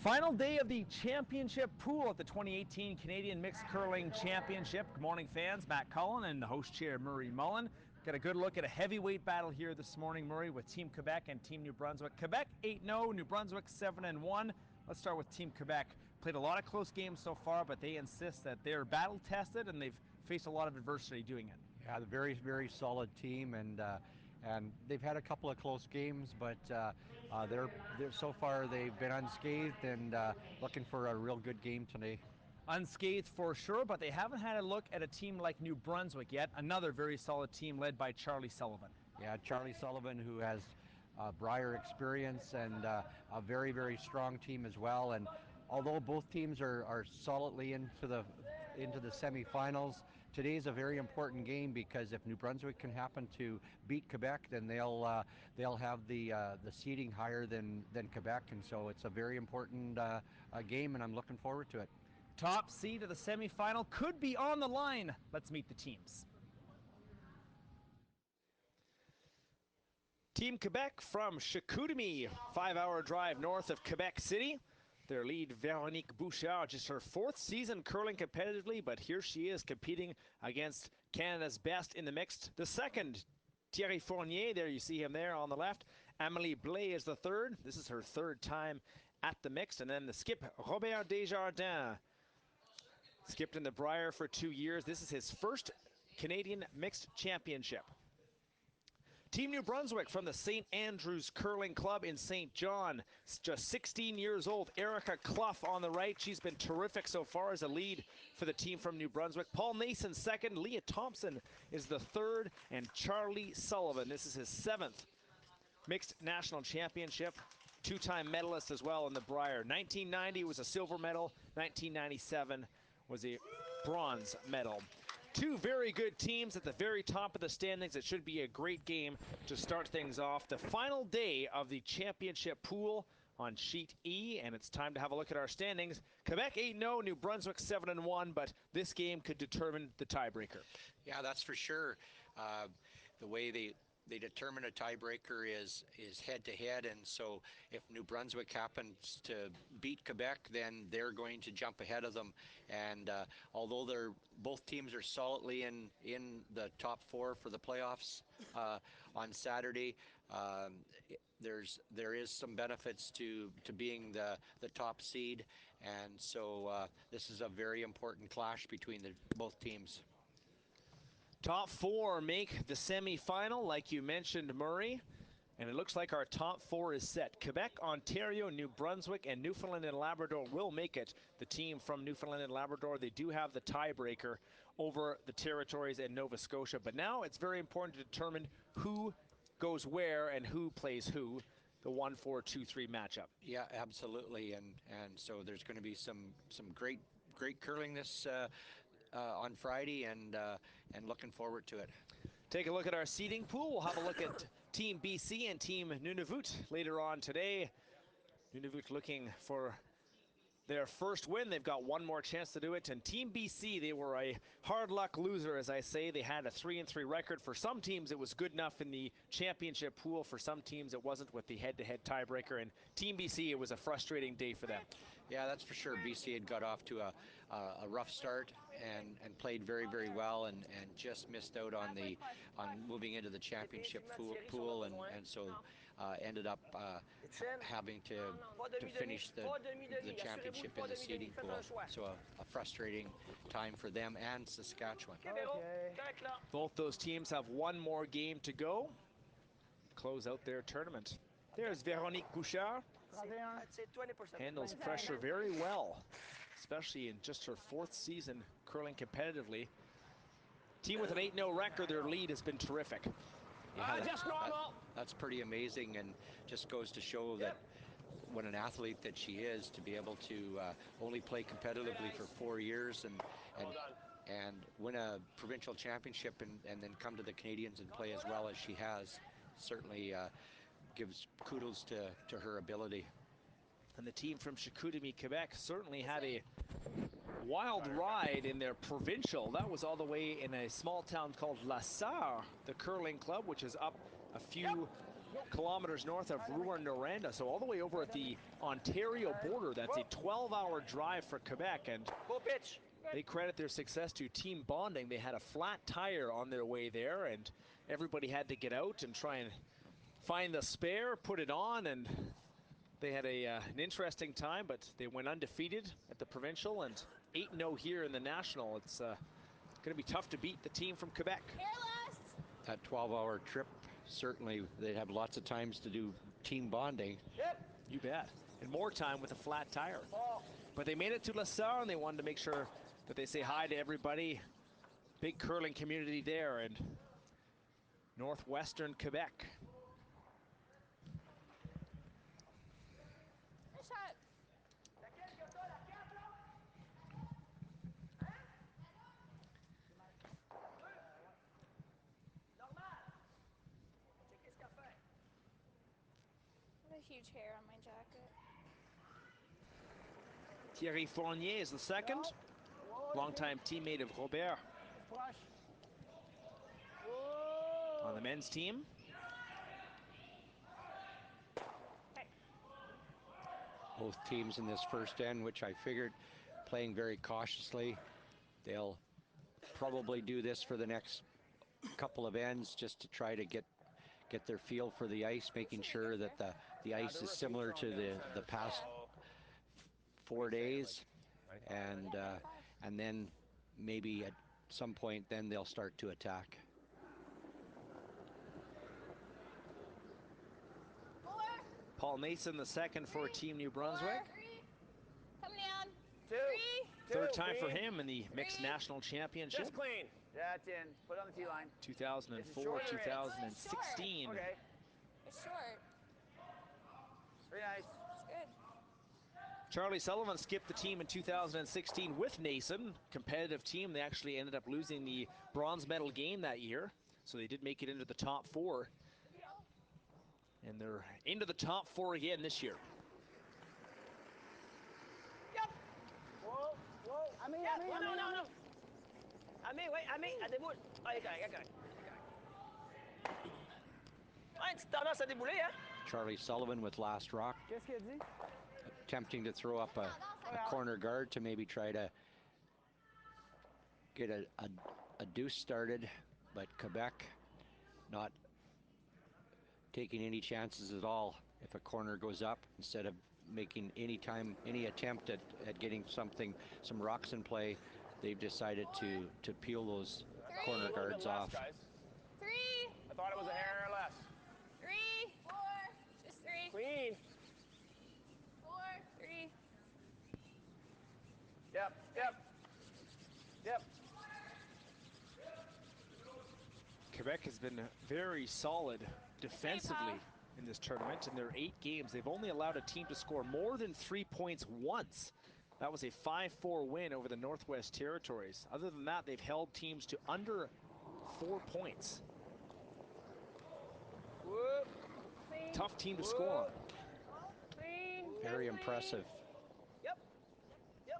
Final day of the championship pool at the 2018 Canadian Mixed Curling Championship. Good morning, fans. Matt Cullen and the host chair, Murray Mullen. Got a good look at a heavyweight battle here this morning, Murray, with Team Quebec and Team New Brunswick. Quebec 8-0, New Brunswick 7-1. Let's start with Team Quebec. Played a lot of close games so far, but they insist that they're battle-tested and they've faced a lot of adversity doing it. Yeah, the very solid team, and they've had a couple of close games, but they're so far they've been unscathed and looking for a real good game today. Unscathed for sure, but they haven't had a look at a team like New Brunswick yet. Another very solid team led by Charlie Sullivan. Yeah, Charlie Sullivan, who has Brier experience and a very strong team as well. And although both teams are solidly into the semifinals, today's a very important game because if New Brunswick can happen to beat Quebec, then they'll have the seeding higher than Quebec, and so it's a very important game, and I'm looking forward to it. Top seed of the semifinal could be on the line. Let's meet the teams. Team Quebec from Chicoutimi, 5-hour drive north of Quebec City. Their lead, Véronique Bouchard, just her 4th season curling competitively, but here she is competing against Canada's best in the mixed. The second, Thierry Fournier, there you see him there on the left. Amélie Blais is the third. This is her 3rd time at the mixed. And then the skip, Robert Desjardins, skipped in the Brier for 2 years. This is his 1st Canadian Mixed Championship. Team New Brunswick from the St. Andrews Curling Club in St. John. Just 16 years old. Erica Clough on the right. She's been terrific so far as a lead for the team from New Brunswick. Paul Nason 2nd. Leah Thompson is the 3rd. And Charlie Sullivan. This is his 7th Mixed National Championship. 2-time medalist as well in the Brier. 1990 was a silver medal. 1997 was a bronze medal. 2 very good teams at the very top of the standings. It should be a great game to start things off. The final day of the championship pool on sheet E, and it's time to have a look at our standings. Quebec 8-0, New Brunswick 7-1, but this game could determine the tiebreaker. Yeah, that's for sure. The way they determine a tiebreaker is head-to-head, and so if New Brunswick happens to beat Quebec, then they're going to jump ahead of them. And although both teams are solidly in the top 4 for the playoffs on Saturday, there is some benefits to being the top seed, and so this is a very important clash between both teams. Top 4 make the semifinal, like you mentioned, Murray. And it looks like our top 4 is set. Quebec, Ontario, New Brunswick, and Newfoundland and Labrador will make it. The team from Newfoundland and Labrador, they do have the tiebreaker over the territories and Nova Scotia. But now it's very important to determine who goes where and who plays who, the 1-4-2-3 matchup. Yeah, absolutely. And so there's going to be some great curling this on Friday, and looking forward to it. Take a look at our seeding pool. We'll have a look at Team BC and Team Nunavut later on today. Nunavut looking for their 1st win. They've got one more chance to do it. And Team BC, they were a hard luck loser, as I say. They had a 3-3 record. For some teams, it was good enough in the championship pool. For some teams, it wasn't with the head-to-head tiebreaker. And Team BC, it was a frustrating day for them. Yeah, that's for sure. BC had got off to a rough start and played very well, and just missed out on moving into the championship pool, and so ended up having to finish the championship in the seeding pool. So a frustrating time for them and Saskatchewan. Both those teams have one more game to go. Close out their tournament. There's Véronique Bouchard. Handles pressure very well, especially in just her 4th season curling competitively. Team with an 8-0 record, their lead has been terrific. Yeah, that's pretty amazing, and just goes to show that what an athlete that she is, to be able to only play competitively for 4 years and win a provincial championship and then come to the Canadians and play as well as she has. Certainly gives kudos to her ability. And the team from Chicoutimi, Quebec certainly had a wild ride in their provincial. That was all the way in a small town called La Sarre, the curling club, which is up a few kilometers north of Rouyn-Noranda, so all the way over at the Ontario border. That's a 12-hour drive for Quebec, and they credit their success to team bonding. They had a flat tire on their way there, and everybody had to get out and try and find the spare, put it on, and they had an interesting time, but they went undefeated at the provincial and 8-0 here in the national. It's going to be tough to beat the team from Quebec. That 12-hour trip, certainly they'd have lots of times to do team bonding. You bet. And more time with a flat tire. But they made it to La Sarre, and they wanted to make sure that they say hi to everybody. Big curling community there in northwestern Quebec. Huge hair on my jacket. Thierry Fournier is the second. Longtime teammate of Robert on the men's team. Both teams in this first end, which I figured playing very cautiously. They'll probably do this for the next couple of ends just to try to get their feel for the ice, making sure that the ice is similar to the past 4 days, and then maybe at some point then they'll start to attack. Paul Nason, the second for Team New Brunswick. Come down. Third time for him in the mixed national championship. Just clean. That's in. Put it on the tee line. 2004, 2016. Okay. It's short. Very nice. It's good. Charlie Sullivan skipped the team in 2016 with Nason. Competitive team. They actually ended up losing the bronze medal game that year, so they did make it into the top 4. And they're into the top 4 again this year. Yep. Whoa, whoa. Ami, no. Ami, wait, Ami, à déboule. Ah, il est correct. Ah, une petite tendance à débouler, hein? Charlie Sullivan with last rock. Qu'est-ce qu'il a dit? Attempting to throw up a corner guard to maybe try to get a deuce started, but Quebec not taking any chances at all. If a corner goes up, instead of making any attempt at getting some rocks in play, they've decided to peel those corner guards off. 3. I thought it was a hair or less. 3, 4, just 3. Clean. 4, 3. Yep. Quebec has been very solid defensively in this tournament. In their 8 games, they've only allowed a team to score more than 3 points once. That was a 5-4 win over the Northwest Territories. Other than that, they've held teams to under 4 points. Whoop. Tough team to score on. Clean. Very impressive. Yep.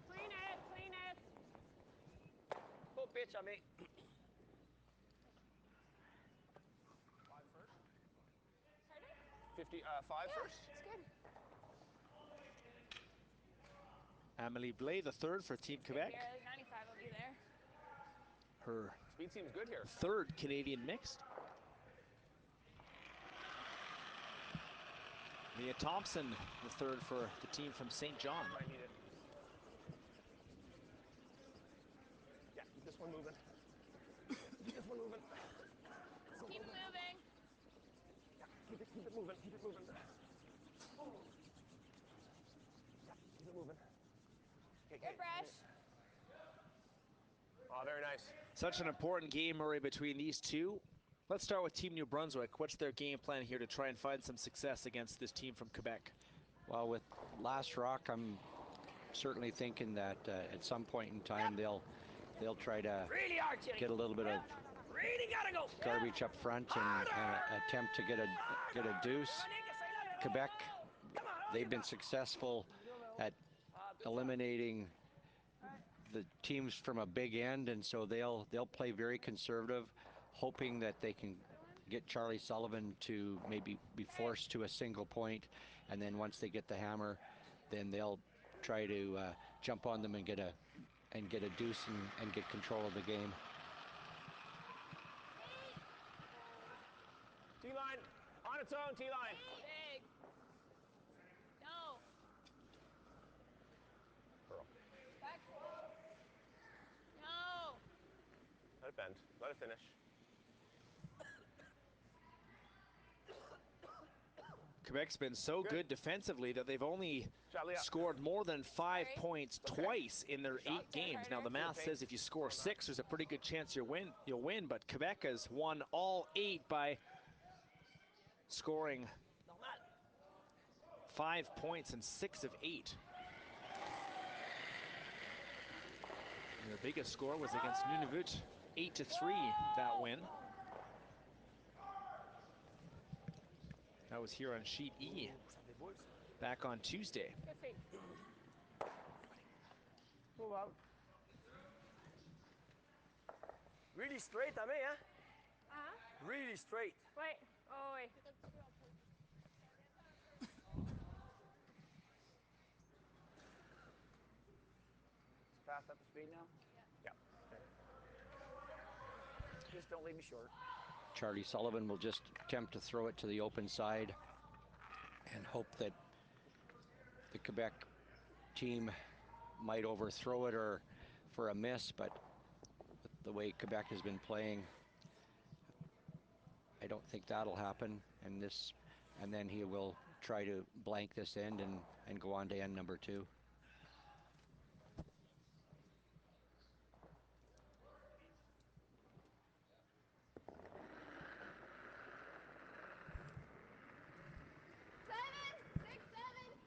Clean it. Full pitch, Ami. 55 first? It's good. Amélie Blais, the third for Team Quebec. Here, 95 will be there. Her Speed seems good here. third Canadian mixed. Mia Thompson, the third for the team from St. John. Might need it. Yeah, keep this one moving. Keep this one moving. Keep moving. Keep it moving. Yeah, keep it moving. Good brush. Oh, very nice. Such an important game, Murray, between these two. Let's start with Team New Brunswick. What's their game plan here to try and find some success against this team from Quebec? Well, with last rock, I'm certainly thinking that at some point in time they'll try to Really hard, Chitty. get a little bit of Really gotta go. garbage up front and attempt to get a deuce. Quebec, they've been successful at eliminating the teams from a big end, and so they'll play very conservative, hoping that they can get Charlie Sullivan to maybe be forced to a single point, and then once they get the hammer, then they'll try to jump on them and get a deuce and get control of the game. T-line, on its own, T-line. Big. No. Pearl. Back. No. Let it bend. Let it finish. Quebec's been so good defensively that they've only scored more than 5 points twice in their 8 games. Now the math says if you score 6, there's a pretty good chance you'll win. But Quebec has won all 8 by scoring 5 points in 6 of 8. And their biggest score was against Nunavut, 8-3 that win. That was here on sheet E back on Tuesday. Good feet. Move out. Really straight, Ame, huh? Really straight. Wait. Oh, wait. Fast up to speed now? Yeah. Just don't leave me short. Charlie Sullivan will just attempt to throw it to the open side and hope that the Quebec team might overthrow it or for a miss, but with the way Quebec has been playing, I don't think that'll happen. And then he will try to blank this end and go on to end number 2.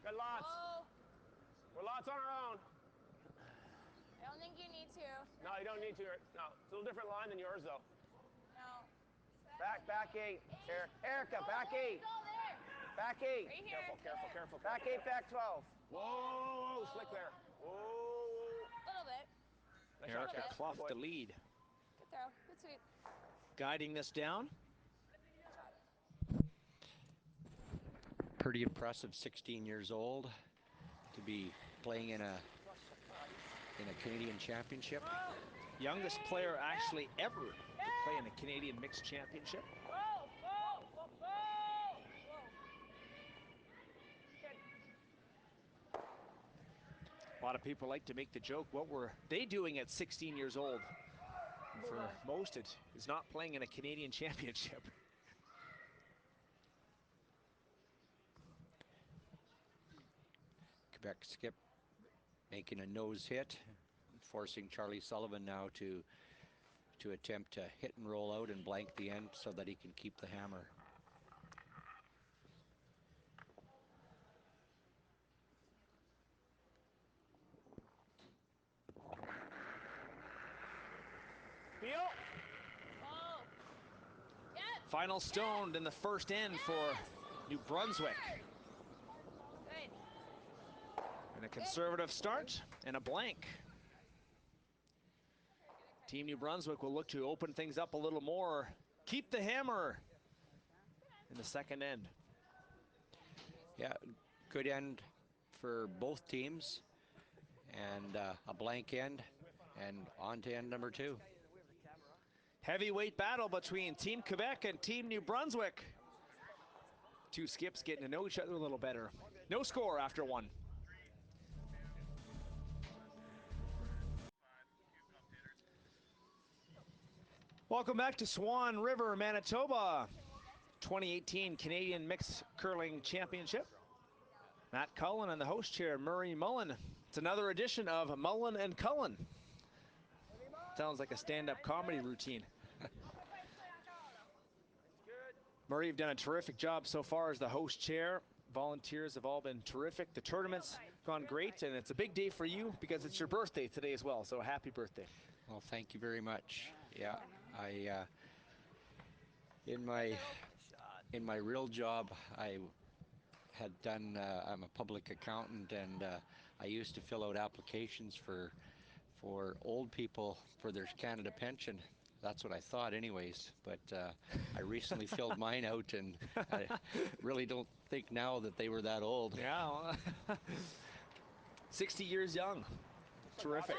Good lots. Oh, We're lots on our own. I don't think you need to. No, you don't need to. No, it's a little different line than yours, though. No. Back 8. Erica, back 8. Go there. Back 8. Right here. Careful. Back 8, back 12. Whoa, slick there. Whoa. A little bit. Nice shot, Erica Cass. Clough, Good the boy. lead. Good throw. Good sweep. Guiding this down. Pretty impressive, 16 years old, to be playing in a Canadian championship. Youngest player actually ever to play in a Canadian mixed championship. A lot of people like to make the joke, what were they doing at 16 years old? For most, it is not playing in a Canadian championship. Quebec skip making a nose hit, forcing Charlie Sullivan now to attempt to hit and roll out and blank the end so that he can keep the hammer. Feel. Oh. Yes. Final stoned in the first end for New Brunswick. Good. And a conservative start and a blank. Team New Brunswick will look to open things up a little more. Keep the hammer in the second end. Yeah, good end for both teams, and a blank end, and on to end number 2. Heavyweight battle between Team Quebec and Team New Brunswick. Two skips getting to know each other a little better. No score after 1. Welcome back to Swan River, Manitoba. 2018 Canadian Mixed Curling Championship. Matt Cullen and the host chair, Murray Mullen. It's another edition of Mullen and Cullen. Sounds like a stand-up comedy routine. Murray, you've done a terrific job so far as the host chair. Volunteers have all been terrific. The tournament's gone great, and it's a big day for you because it's your birthday today as well, so happy birthday. Well, thank you very much. Yeah, in my real job, I had done, I'm a public accountant, and I used to fill out applications for old people for their Canada pension. That's what I thought anyways, but I recently filled mine out, and I really don't think now that they were that old. Yeah, well, 60 years young. Terrific.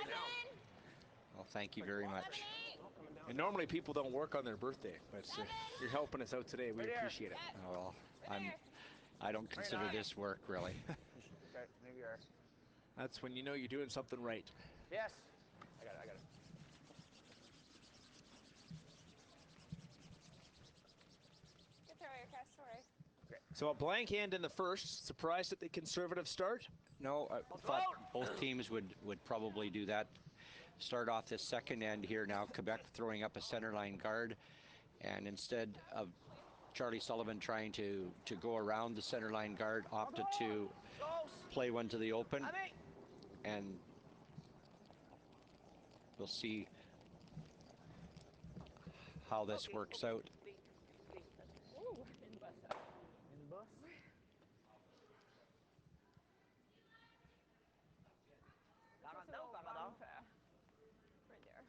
Well, thank you very much. And normally people don't work on their birthday, but you're helping us out today. We appreciate it. Oh, well, I don't consider this work, really. Okay, maybe you're. That's when you know you're doing something right. Yes. I got it, I got it. Good throw, your cast, sorry. So a blank end in the first. Surprised at the conservative start? No, I thought both teams would probably do that. Start off this second end here now. Quebec throwing up a center line guard, and instead of Charlie Sullivan trying to go around the center line guard, opted to play one to the open, and we'll see how this works out. Ooh. In bus. Just a little bump, right there.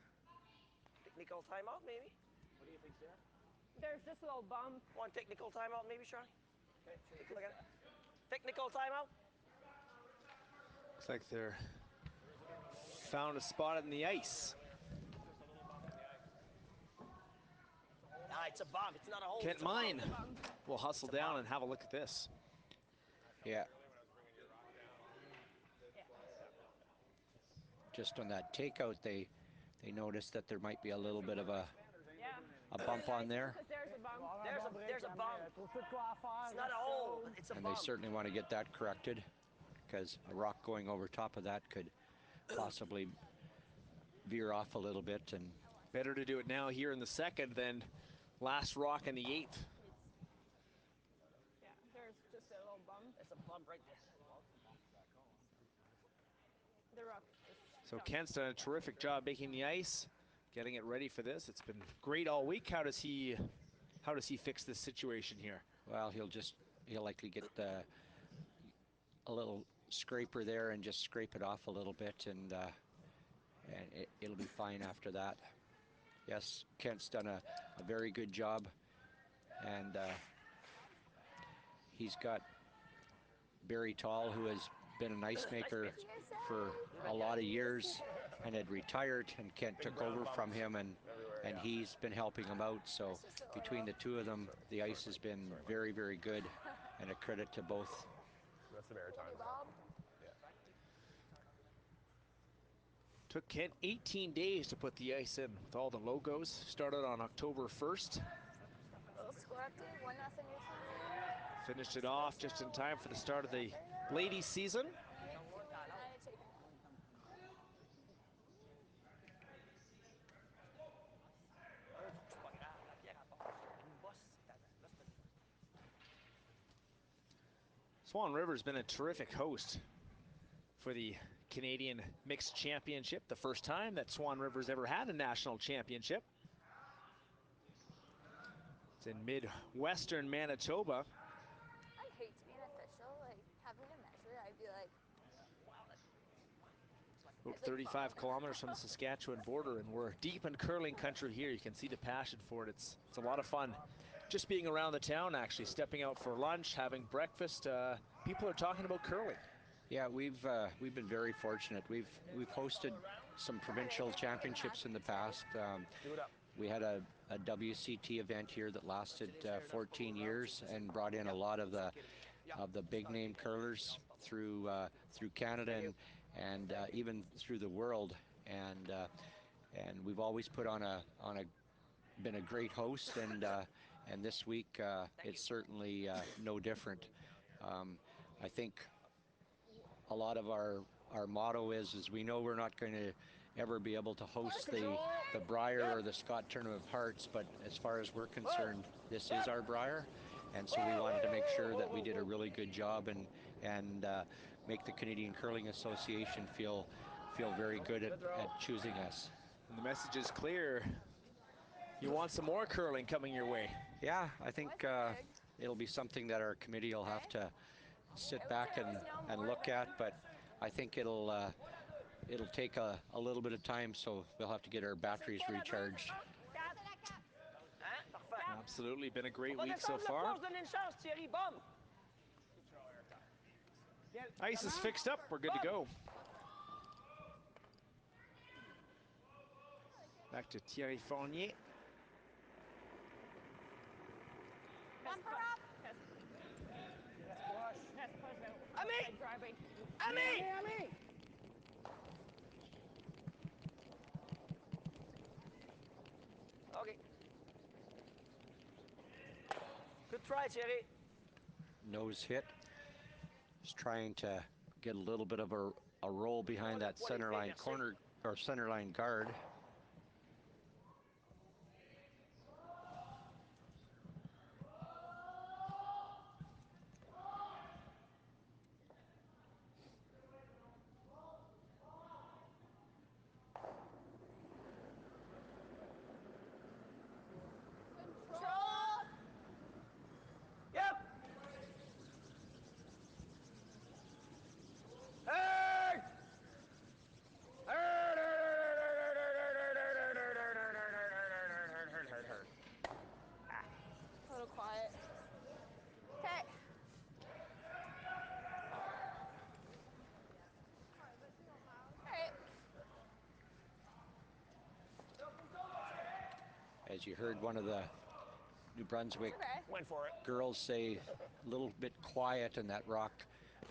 Technical timeout, maybe? What do you think, Sarah? There's just a little bump. One technical timeout, maybe, Charlie? Okay, take a look at it. Technical timeout? Looks like they're found a spot in the ice. Ah, it's a bump. It's not a hole. Kent It's a bump. Mine will hustle down and have a look at this. Yeah. Just on that takeout, they noticed that there might be a little bit of a bump on there. There's a bump. There's a bump. It's not a hole. It's a And bump. they certainly want to get that corrected, because a rock going over top of that could possibly veer off a little bit. And better to do it now here in the second than last rock in the 8th. Yeah, there's just a little bump. It's a bump right there. The rock So Kent's done a terrific job making the ice, getting it ready for this. It's been great all week. How does he fix this situation here? well, he'll likely get a little scraper there and just scrape it off a little bit, and it'll be fine after that. Yes, Kent's done a very good job, and he's got Barry Tall, who has been an ice maker for a lot of years and had retired, and Kent took over from him, and he's been helping him out. So between the two of them, the ice has been very, very good, and a credit to both. That's the maritime. Took Kent 18 days to put the ice in with all the logos. Started on October 1st. little score update, 1-0 Newfoundland. Finished it off just in time for the start of the ladies season. Swan River's been a terrific host for the Canadian Mixed Championship, the first time that Swan River's ever had a national championship. It's in mid-western Manitoba. I'd hate to be an official, like having to measure. I'd be like, About 35 kilometers from the Saskatchewan border, and we're deep in curling country here. You can see the passion for it. It's a lot of fun. Just being around the town, actually, stepping out for lunch, having breakfast. People are talking about curling. Yeah, we've been very fortunate. We've hosted some provincial championships in the past. We had a WCT event here that lasted 14 years and brought in a lot of the big name curlers through Canada and even through the world. And we've always put on been a great host, and this week it's certainly no different. I think a lot of our motto is we know we're not going to ever be able to host the Brier or the Scott Tournament of Hearts, but as far as we're concerned, this is our Brier, and so we wanted to make sure that we did a really good job and make the Canadian Curling Association feel very good at choosing us. And the message is clear. You want some more curling coming your way. Yeah, I think it'll be something that our committee will have to sit back and look at, but I think it'll take a little bit of time, so we'll have to get our batteries recharged. Absolutely been a great On va week so descendre le far. poids, se donner une chance, Thierry. Bombe. Ice is fixed up. We're good to go. Back to Thierry Fournier. Ami! Ami! Ami! OK. Good try, Thierry. Nose hit. Just trying to get a little bit of a roll behind that center line corner or center line guard. Yep. Hurt! A little quiet. Okay. Alright. As you heard one of the New Brunswick Okay. Went for it. girls say a little bit quiet, and that rock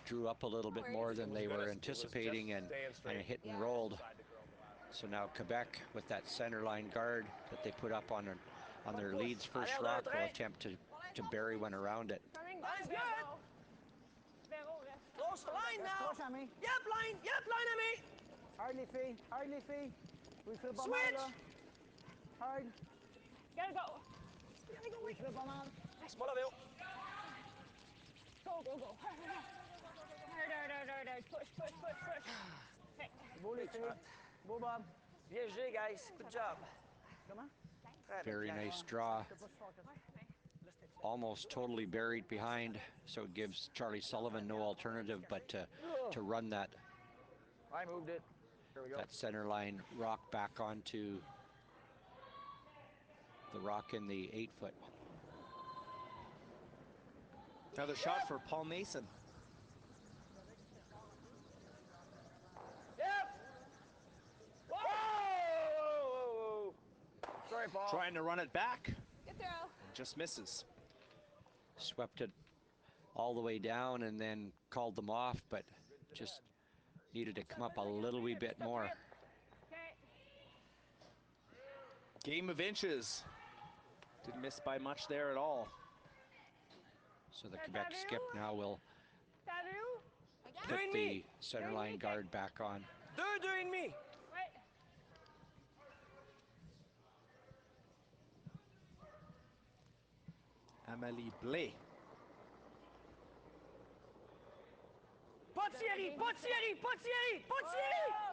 drew up a little bit more than they were anticipating and hit and rolled. So now Quebec, with that center line guard that they put up on their leads first rock, will attempt to bury one around it. Line's good. Close the line now. Push, Ami. Yep, line, Ami. Hardly fee. Hardly fee. Oui, fais pas mal, Switch. là. Hard. Gotta go. Oui, fais pas mal. Small of you. Go, go, go. Hard. Push. Hey. Beau, les filles. Beau, Bob. Bien joué, guys. Good job. Comment? Très bien. Very nice draw. Almost totally buried behind, so it gives Charlie Sullivan no alternative but to run that I moved it. Here we go. that center line rock back onto the rock in the 8-foot. Another shot for Paul Mason. Yep. Whoa! Sorry, Paul. Trying to run it back. Good throw. And just misses. Swept it all the way down and then called them off, but just needed to come up a little wee bit more. Okay. Game of inches. Didn't miss by much there at all. So the Quebec skip now will put Doing the me. center line guard back on. Deux et demi. Right. Amélie Blais. Pas Thierry. Oh,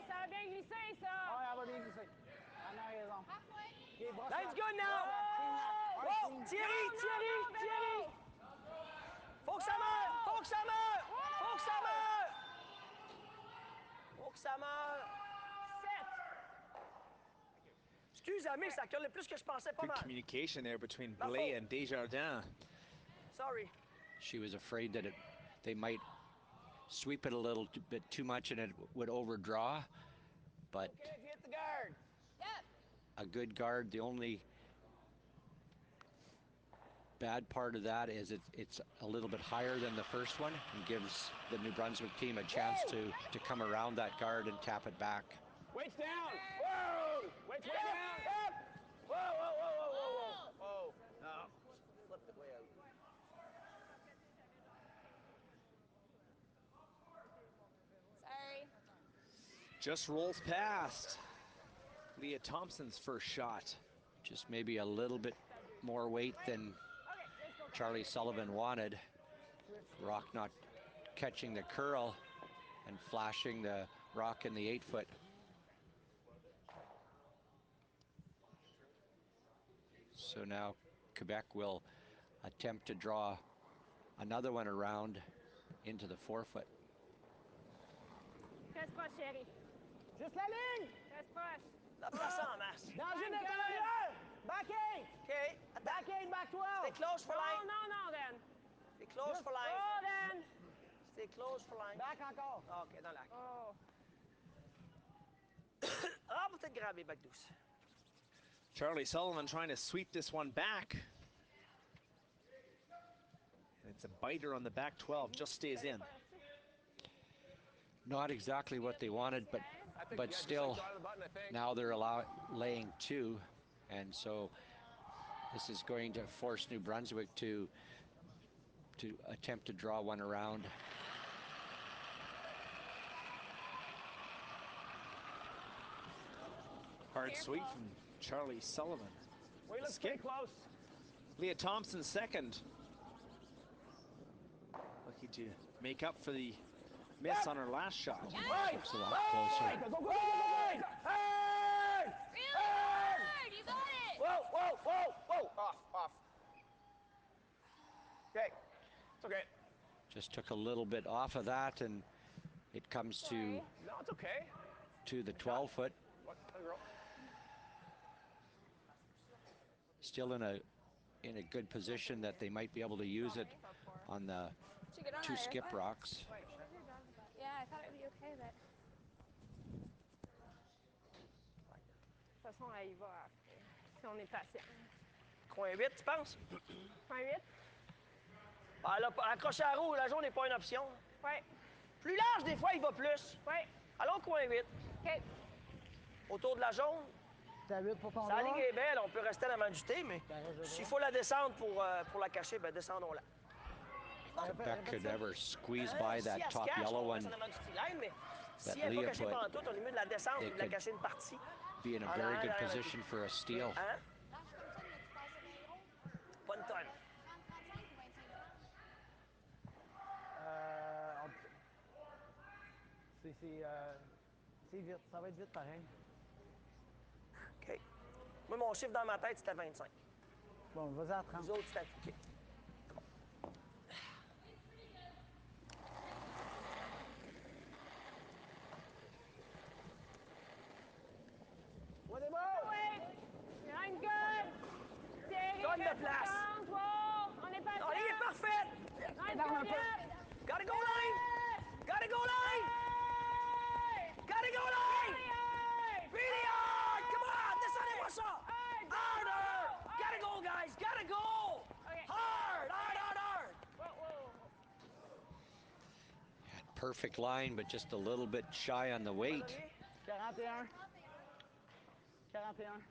ça a bien glissé, ça. Ah, elle va bien glisser. Elle a raison. Okay, brosse Line's la- good now. Hard Whoa, team. Thierry. Faut que ça meure. Excuse, Ami, ça colle plus que je pensais, pas Good mal. communication there between La Blais faute. and Desjardins. Sorry. She was afraid that they might sweep it a little bit too much and it would overdraw, but Okay, if you hit the guard. Yep. a good guard. The only bad part of that is it's a little bit higher than the first one and gives the New Brunswick team a chance to come around that guard and tap it back. Weight's down. Whoa. Weight's way down. Yep. Whoa. No. Flipped it way out. Sorry. Just rolls past. Leah Thompson's first shot. Just maybe a little bit more weight than Charlie Sullivan wanted. Rock not catching the curl and flashing the rock in the 8-foot. So now Quebec will attempt to draw another one around into the 4-foot. Reste proche, chérie. Juste la ligne! Reste proche. La place en masse. Danger d'intérieur! Back 8! OK. Back 8, back 12! Stay close for line. Non, Dan. Stay close for line. Oh, Dan. Stay close for line. Back encore. OK, dans l'axe. Oh. Ah, peut-être grabber, back 12. Charlie Sullivan trying to sweep this one back. And it's a biter on the back 12, just stays in. Not exactly what they wanted, but still, now they're laying 2, and so this is going to force New Brunswick to attempt to draw one around. Hard sweep from Charlie Sullivan. We look pretty close. Leah Thompson second. Lucky to make up for the miss on her last shot. Looks a lot closer. Go, go, go, go, go, go. Hey! Really? You got it! Whoa, whoa, whoa, whoa. Off. Okay. It's okay. Just took a little bit off of that, and it comes No, it's okay. to the 12-foot. What? Girl. Still in a good position that they might be able to use it on the Did you get on 2 that skip airplane? rocks. Yeah, I thought it would be okay, but... De toute façon, elle y va après. Si on est patient. Coin 8, tu penses? Point 8? Ah, là, accrocher à la roue, la jaune n'est pas une option. Ouais. Plus large, des fois, il va plus. Ouais. Allons coin 8. OK. Autour de la jaune. T'as 8 pour ton Sa droit? ligne est belle, on peut rester à la main du thé, mais s'il faut la descendre pour la cacher, ben descendons-la. Quebec could ever squeeze by Si that elle se top cache, yellow on one, reste en avant du T-line, mais that si elle n'est Leah pas cachée put, pendant tout, on est mieux de la descendre they et de la could cacher une partie. be in a En very arrière, good derrière le position for a steal. Hein? Lâche comme ça, mais tu passes bien gros. Pas une tonne. 30, 35 ou 25 grammes? C'est vite. Ça va être vite pareil. OK. Moi, mon chiffre dans ma tête, c'était 25. Bon, vas-y à 30. Vous autres, c'était... OK. Ouais, c'est bon! Line good! Thierry, Donne de reste place. content. Wow! On est patient! Non, il est parfait! Line good, yeah! Gotta go line! Gotta go line! Gotta go line! Really hard! Come on! Descendez-moi ça! Harder! Gotta go, guys! Gotta go! Hard! Had perfect line, but just a little bit shy on the weight. 41. 41.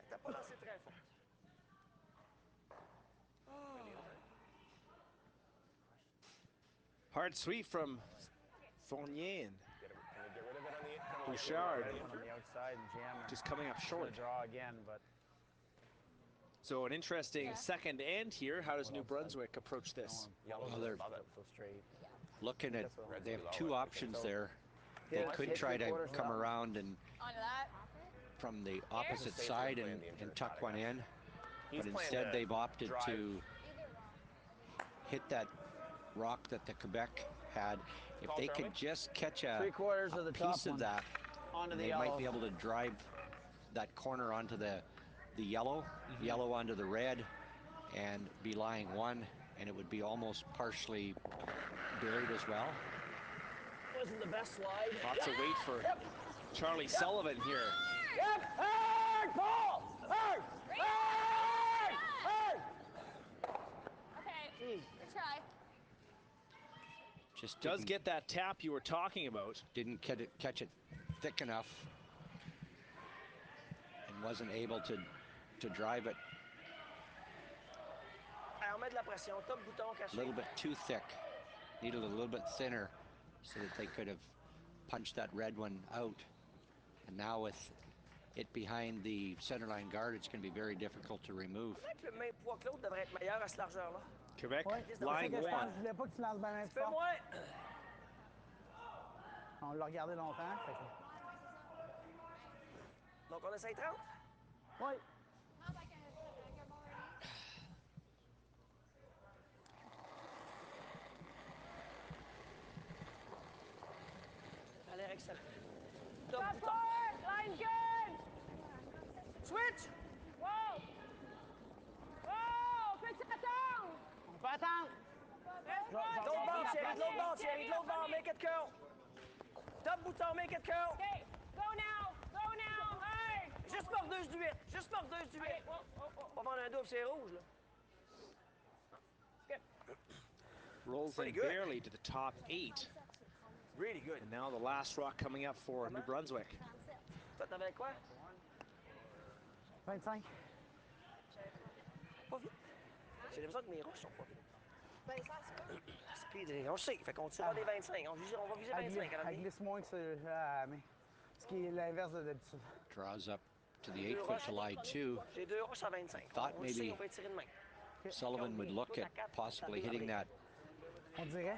T'as pas lancé très fort. Hard sweep from Fournier and Get rid of it on the Bouchard On the outside and jam. just coming up short. Draw again, but So an interesting second end here. How does New Brunswick approach this? Well, they're so straight. looking at, they have 2 options there. They could try to come around and Onto that. from the opposite side and tuck one in, He's but playing instead the they've opted drive. to hit that rock that the Quebec had. If they could just catch a 3/4 of the top piece of one that, onto the they yellow. might be able to drive that corner onto the yellow, yellow onto the red, and be lying 1, and it would be almost partially buried as well. Wasn't the best slide. Lots of weight for Charlie Sullivan here. Yep! Hard, Paul! Hard! Hard! Okay, good try. Just Does didn't- get that tap you were talking about. didn't catch it thick enough and wasn't able to drive it. Allez, on met de la pression. Top bouton A caché. little bit too thick. Needed a little bit thinner so that they could have punched that red one out. And now with it behind the centerline guard, it's going to be very difficult to remove. Peut-être que le même poids que l'autre devrait être meilleur à cette largeur-là. Quebec Ouais, lying c'est ça que je pense. 1. Je voulais pas que tu lances bien même Fais fort. moins. On l'a regardé longtemps. Fait que... Donc, on essaye 30. Oui. Not like a ball ready. Ça a l'air excellent. Top Top bouton. forward! Line good! Switch! Wow! Wow! Peux-tu attendre? On peut attendre. L'autre bord, Thierry, l'autre bord, Thierry, l'autre bord, make it curl. Top bouton, make it curl. Okay, go now! Go now! Hey! Juste mordeuse du 8. Juste mordeuse du 8. Okay, whoa, whoa, whoa. On va vendre un double, c'est rouge, là. Skip. Rolls Pretty in good. barely to the top 8. Really good. And now the last rock coming up for New Brunswick. Toi, t'avais quoi? 25. Pas vite. J'ai l'impression que mes roches sont pas vite. Speed, on le sait. Fait qu'on tire des 25. On va viser 25 à la Elle ligne. glisse moins que ce qui est l'inverse de d'habitude. Draws up to the 8-foot to lie 2. J'ai 2 roches à 25. Thought On le sait, maybe on peut tirer de main. Sullivan would look at possibly hitting that On dirait.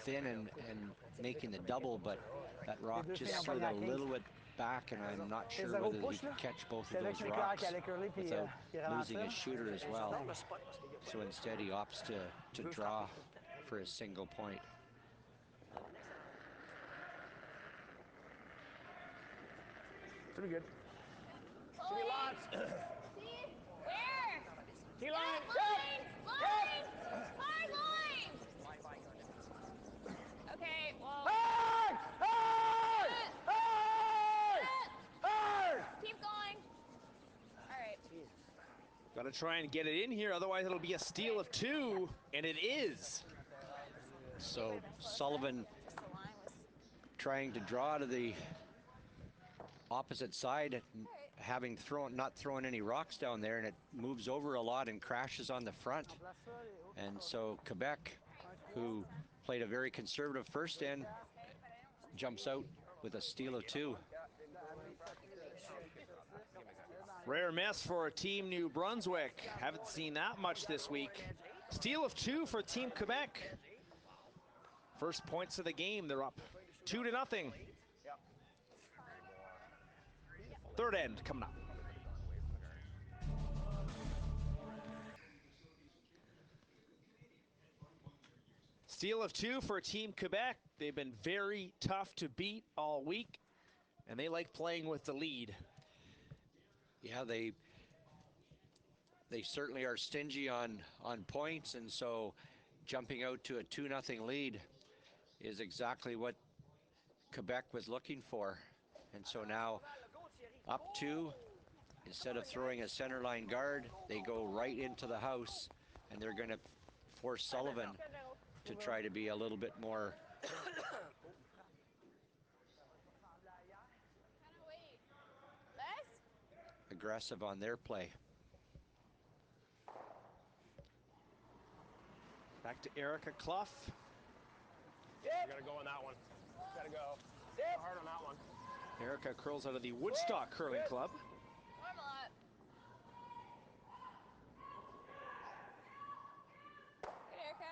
thin and making the double, but that rock just slid a little bit back, and I'm not sure whether he could catch both of those rocks without losing his shooter as well. So instead he opts to draw for a single point. Pretty good. Chloe! lots. Where? T-line. Line! Hard line! Okay, well... Hard! Hard! Hard! Hard! Keep going. All right. Got to try and get it in here, otherwise it'll be a steal of 2, and it is. So Sullivan Just the line was... trying to draw to the opposite side, having not thrown any rocks down there, and it moves over a lot and crashes on the front. And so Quebec, who played a very conservative first end, jumps out with a steal of 2. Rare miss for Team New Brunswick. Haven't seen that much this week. Steal of 2 for Team Quebec. First points of the game, they're up 2-0. Third end coming up. Steal of 2 for Team Quebec. They've been very tough to beat all week, and they like playing with the lead. Yeah, they certainly are stingy on points, and so jumping out to a 2-0 lead is exactly what Quebec was looking for. And so now up 2, instead of throwing a center line guard, they go right into the house, and they're going to force Sullivan to try to be a little bit more aggressive on their play. Back to Erica Clough. You gotta go on that one. Gotta go. Hard on that one. Erica curls out of the Woodstock Curling Club. Normal up. Good, Erica.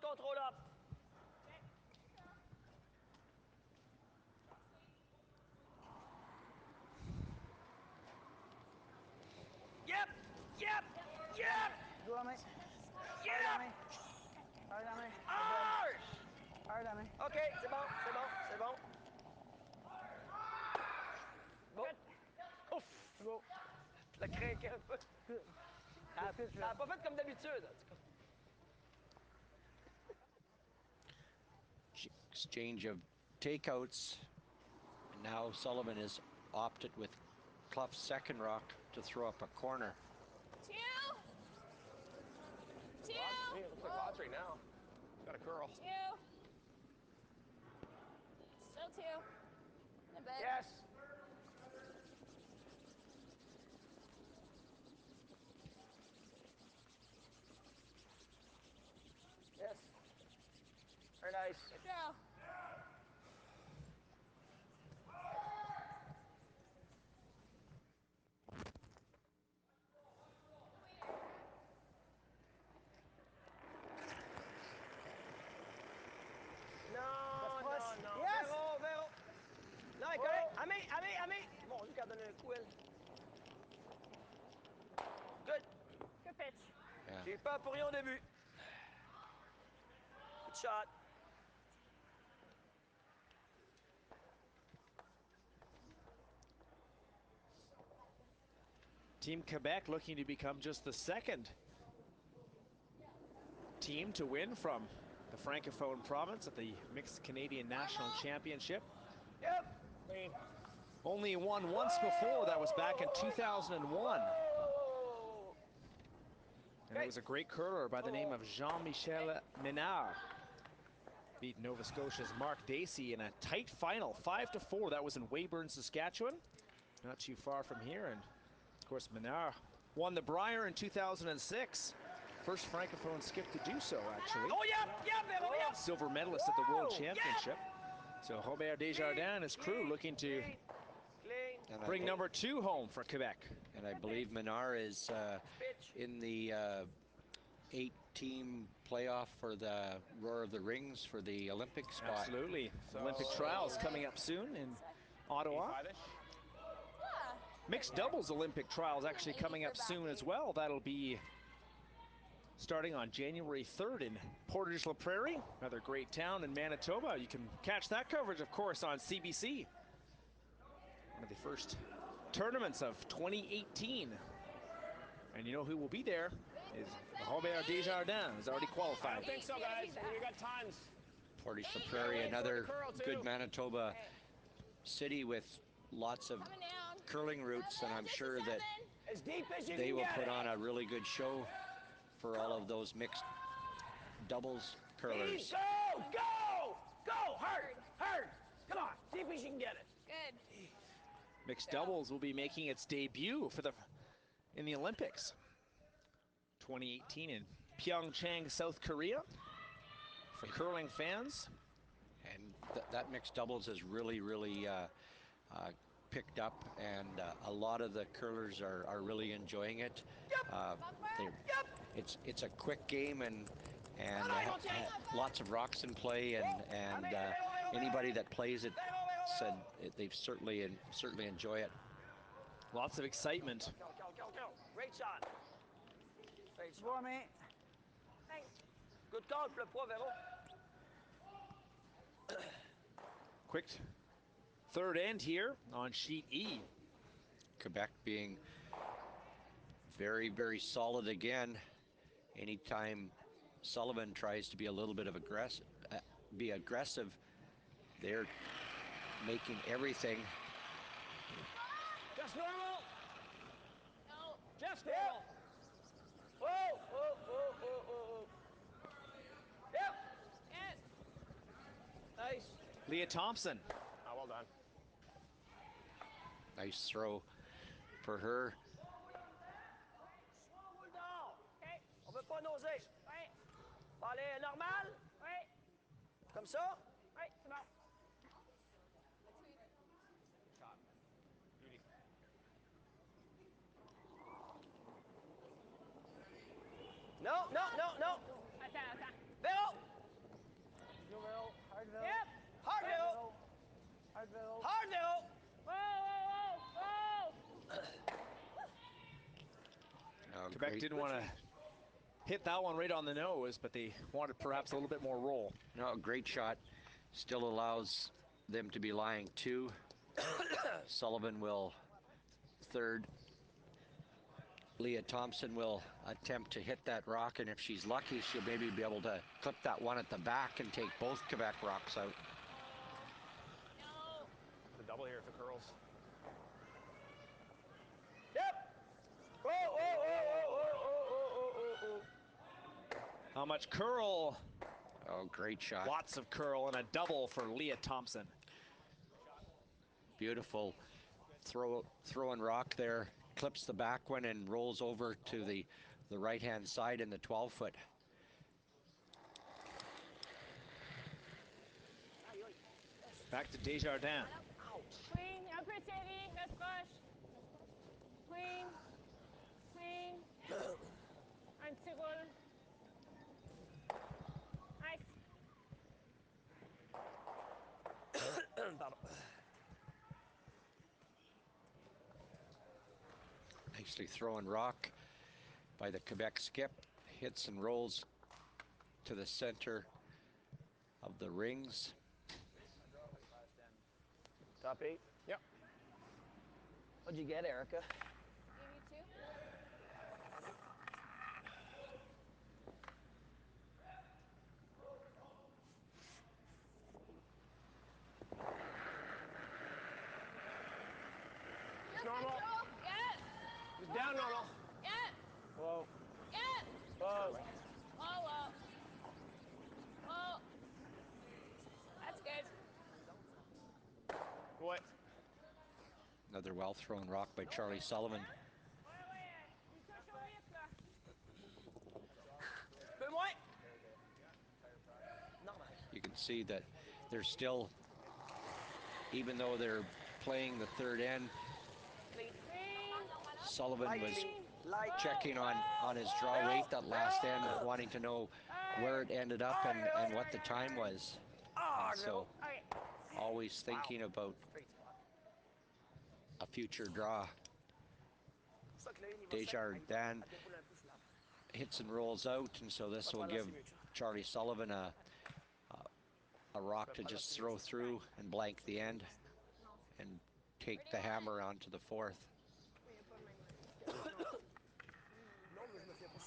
Contrôle up. Yep! Yep! Yep! Go la main. Yep! Hard la main. Hard! Hard la main. OK, c'est bon, c'est bon, c'est bon. Bon. Ouf! Go. Le craqué un peu. Ça n'a pas fait comme d'habitude, en tout cas. Exchange of takeouts. And now Sullivan has opted with Clough's second rock to throw up a corner. 2. 2. Hey, it looks like Audrey now. Got a curl. 2. Still 2. In a bit. Yes! Yes. Very nice. Good throw. Non, proche. non, non. Yes! Véro, Véro. Non, elle est correcte. Amé. Bon, lui qui a donné un coup, elle. Good. Good pitch. Yeah. J'ai eu peur pour rien au début. shot. Team Quebec looking to become just the second team to win from the Francophone province at the Mixed Canadian National Championship. Yep. Clean. Only won once before, that was back in 2001. And it was a great curler by the name of Jean-Michel Ménard. Beat Nova Scotia's Mark Dacey in a tight final, 5-4. That was in Weyburn, Saskatchewan. Not too far from here. And of course, Ménard won the Brier in 2006. First Francophone skip to do so, actually. Oh, yeah, Vero, yeah. Silver medalist at the World Championship. So Robert Desjardins and his crew looking to bring number 2 home for Quebec. And I believe Menard is in the 8-team playoff for the Roar of the Rings for the Olympic spot. Absolutely. Olympic trials coming up soon in Ottawa. Mixed doubles Olympic trials actually coming up soon as well. That'll be starting on January 3rd in Portage la Prairie, another great town in Manitoba. You can catch that coverage, of course, on CBC. One of the first tournaments of 2018. And you know who will be there is Robert Desjardins, who's already I qualified. don't think so, guys. We got tons. Portage la Prairie, another good Manitoba city with lots of curling roots, and I'm sure that As deep as you they can will get put it. on a really good show for all of those mixed doubles curlers. Go! Go! Go! Hard! Come on, deep as you can get it. Good. Mixed doubles will be making its debut for in the Olympics 2018 in Pyeongchang, South Korea. For curling fans, And that mixed doubles has really picked up, and a lot of the curlers are really enjoying it. It's a quick game, and lots of rocks in play, and anybody that plays it said they've certainly enjoy it. lots of excitement. Go. Great shot. Great shot. Bon, mais Good call, le poids, Vero. Quick third end here on sheet E. Quebec being very solid again. Anytime Sullivan tries to be a little bit of aggressive, they're making everything. Just normal. No. Just normal. Whoa. Yep. Yes. Nice. Leah Thompson. Oh, well done. Nice throw for her. Okay. On veut pas nauser. Ouais. Faut aller normal. Ouais. Comme ça. Ouais, c'est bon. No. Attends. Vero. go, Vero. Hard, Vero. Yep. Hard, Vero. Hard, Vero. Hard, Vero. Whoa. Oh, Quebec great. didn't want to hit that one right on the nose, but they wanted perhaps a little bit more roll. No, great shot. Still allows them to be lying 2. Sullivan will third. Leah Thompson will attempt to hit that rock, and if she's lucky, she'll maybe be able to clip that one at the back and take both Quebec rocks out. No. The double here for curls. Yep. Whoa. How much curl? Oh, great shot. Lots of curl and a double for Leah Thompson. Beautiful throw and rock there. Clips the back one and rolls over to the right-hand side in the 12-foot. Back to Desjardins. Queen, un peu serré, reste proche. Queen. Un petit roule. Nice. Pardon. Nicely thrown rock by the Quebec skip. Hits and rolls to the center of the rings. Top 8? Yep. What'd you get, Erica? Maybe 2. Normal. Get it. Just down normal. Get it. Whoa. Get it. Whoa. Whoa, whoa. Whoa. That's good. What? Another well-thrown rock by Charlie Sullivan. Ouais, ouais. Il touche au 8, là. Peu moins. Normal. You can see that they're still, even though they're playing the third end, Sullivan was checking on his draw weight that last end, wanting to know where it ended up and what the time was. And so always thinking about a future draw. Desjardins hits and rolls out, and so this will give Charlie Sullivan a rock to just throw through and blank the end and take the hammer onto the fourth.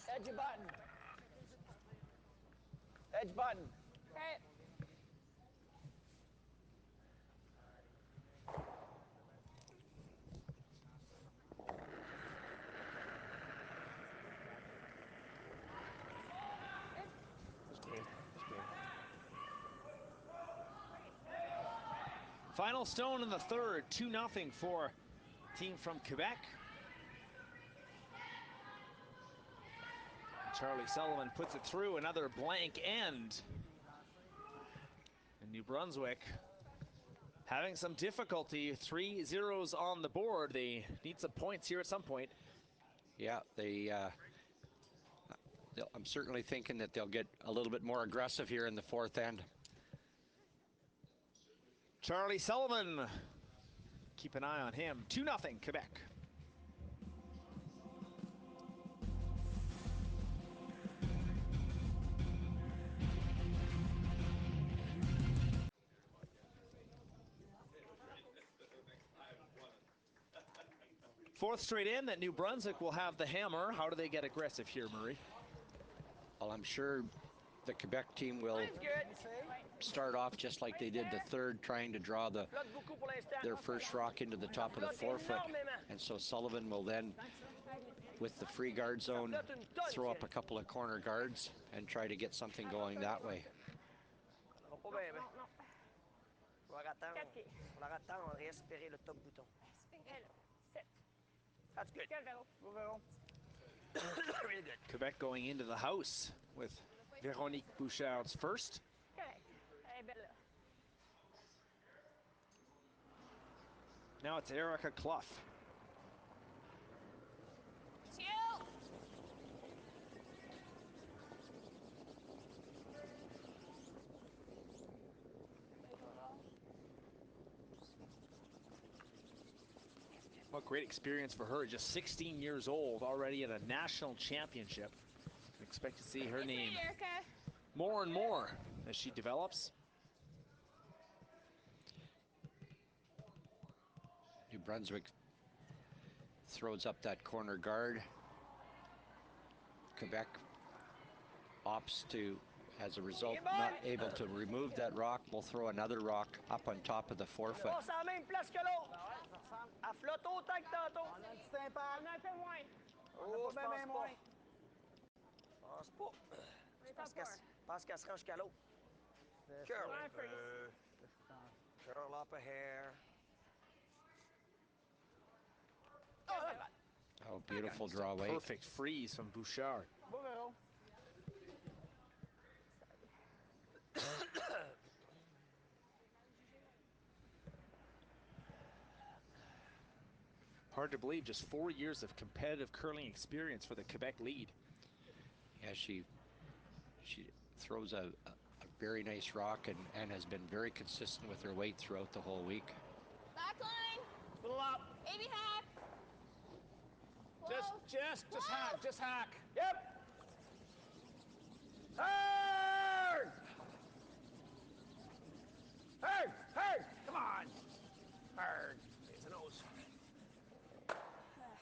Edge button. Edge button. Okay. Final stone in the third, 2-0 for team from Quebec. Charlie Sullivan puts it through, another blank end. And New Brunswick having some difficulty, 3 zeros on the board. They need some points here at some point. Yeah, I'm certainly thinking that they'll get a little bit more aggressive here in the fourth end. Charlie Sullivan, keep an eye on him. 2-0 Quebec. Fourth straight in that New Brunswick will have the hammer. How do they get aggressive here, Murray? Well, I'm sure the Quebec team will start off just like they did the third, trying to draw their first rock into the top of the forefoot. And so Sullivan will then, with the free guard zone, throw up a couple of corner guards and try to get something going that way. On va attendre, on va réaspirer le top bouton. That's good. Go, Vero. Really good. Quebec going into the house with Véronique Bouchard's first. Correct. Elle est belle, là. Now it's Erica Clough. Chill. What great experience for her, just 16 years old, already at a national championship. Expect to see her name more and more as she develops. New Brunswick throws up that corner guard. Quebec opts to, as a result, not able to remove that rock. We'll throw another rock up on top of the forefoot. On la même place que l'autre. Elle flotte autant que tantôt. On a un petit impact. On a un peu moins. Oh, je pense pas. Je pense qu'elle se rend jusqu'à l'autre. Curl. Curl up a hair. Oh, beautiful draw weight. Perfect freeze from Bouchard. Hard to believe, just 4 years of competitive curling experience for the Quebec lead. Yeah, she throws a very nice rock and has been very consistent with her weight throughout the whole week. Back line. Little up. Baby hack. Just hack. Just hack. Yep. Hard.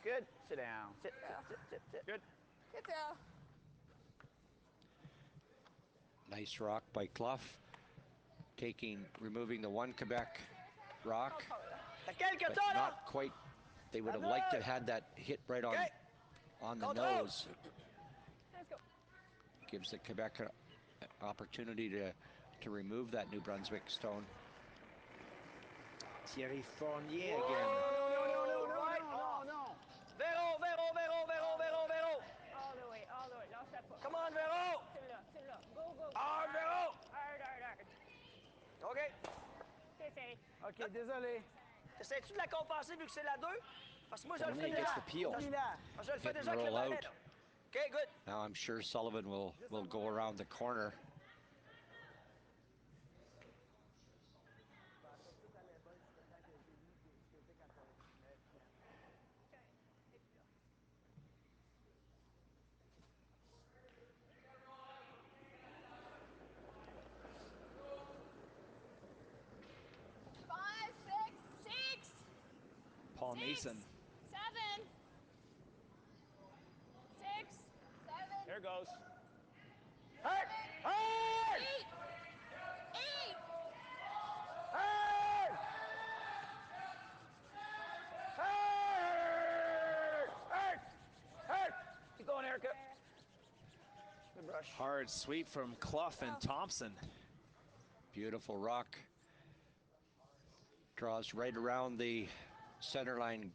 Good. Sit down. Sit. Good. Good girl. Nice rock by Clough. Removing the one Quebec rock. T'as quelques But temps, là? not quite. They would have liked to have had that hit right on the Control. nose. Let's go. Gives the Quebec an opportunity to remove that New Brunswick stone. Thierry Fournier Oh, again. no, right. Non. Véro. All the way. Lâche-la pas. Come on, Véro. C'est là. Go. Hard, Véro. Hard. OK. C'est serré. OK, désolé. T'essaies-tu de la compenser vu que c'est la 2? Parce que moi, je le fais Fournier déjà. gets the peel. Celui-là. Je le fais Hit and déjà avec le roll balai, out. là. OK, good. Now I'm sure Sullivan will go around the corner. Paul Mason. 7, 6, 7, There goes. Hard. 8. Keep going, Erica. Good brush. Hard sweep from Clough and Thompson. Beautiful rock. Draws right around the center line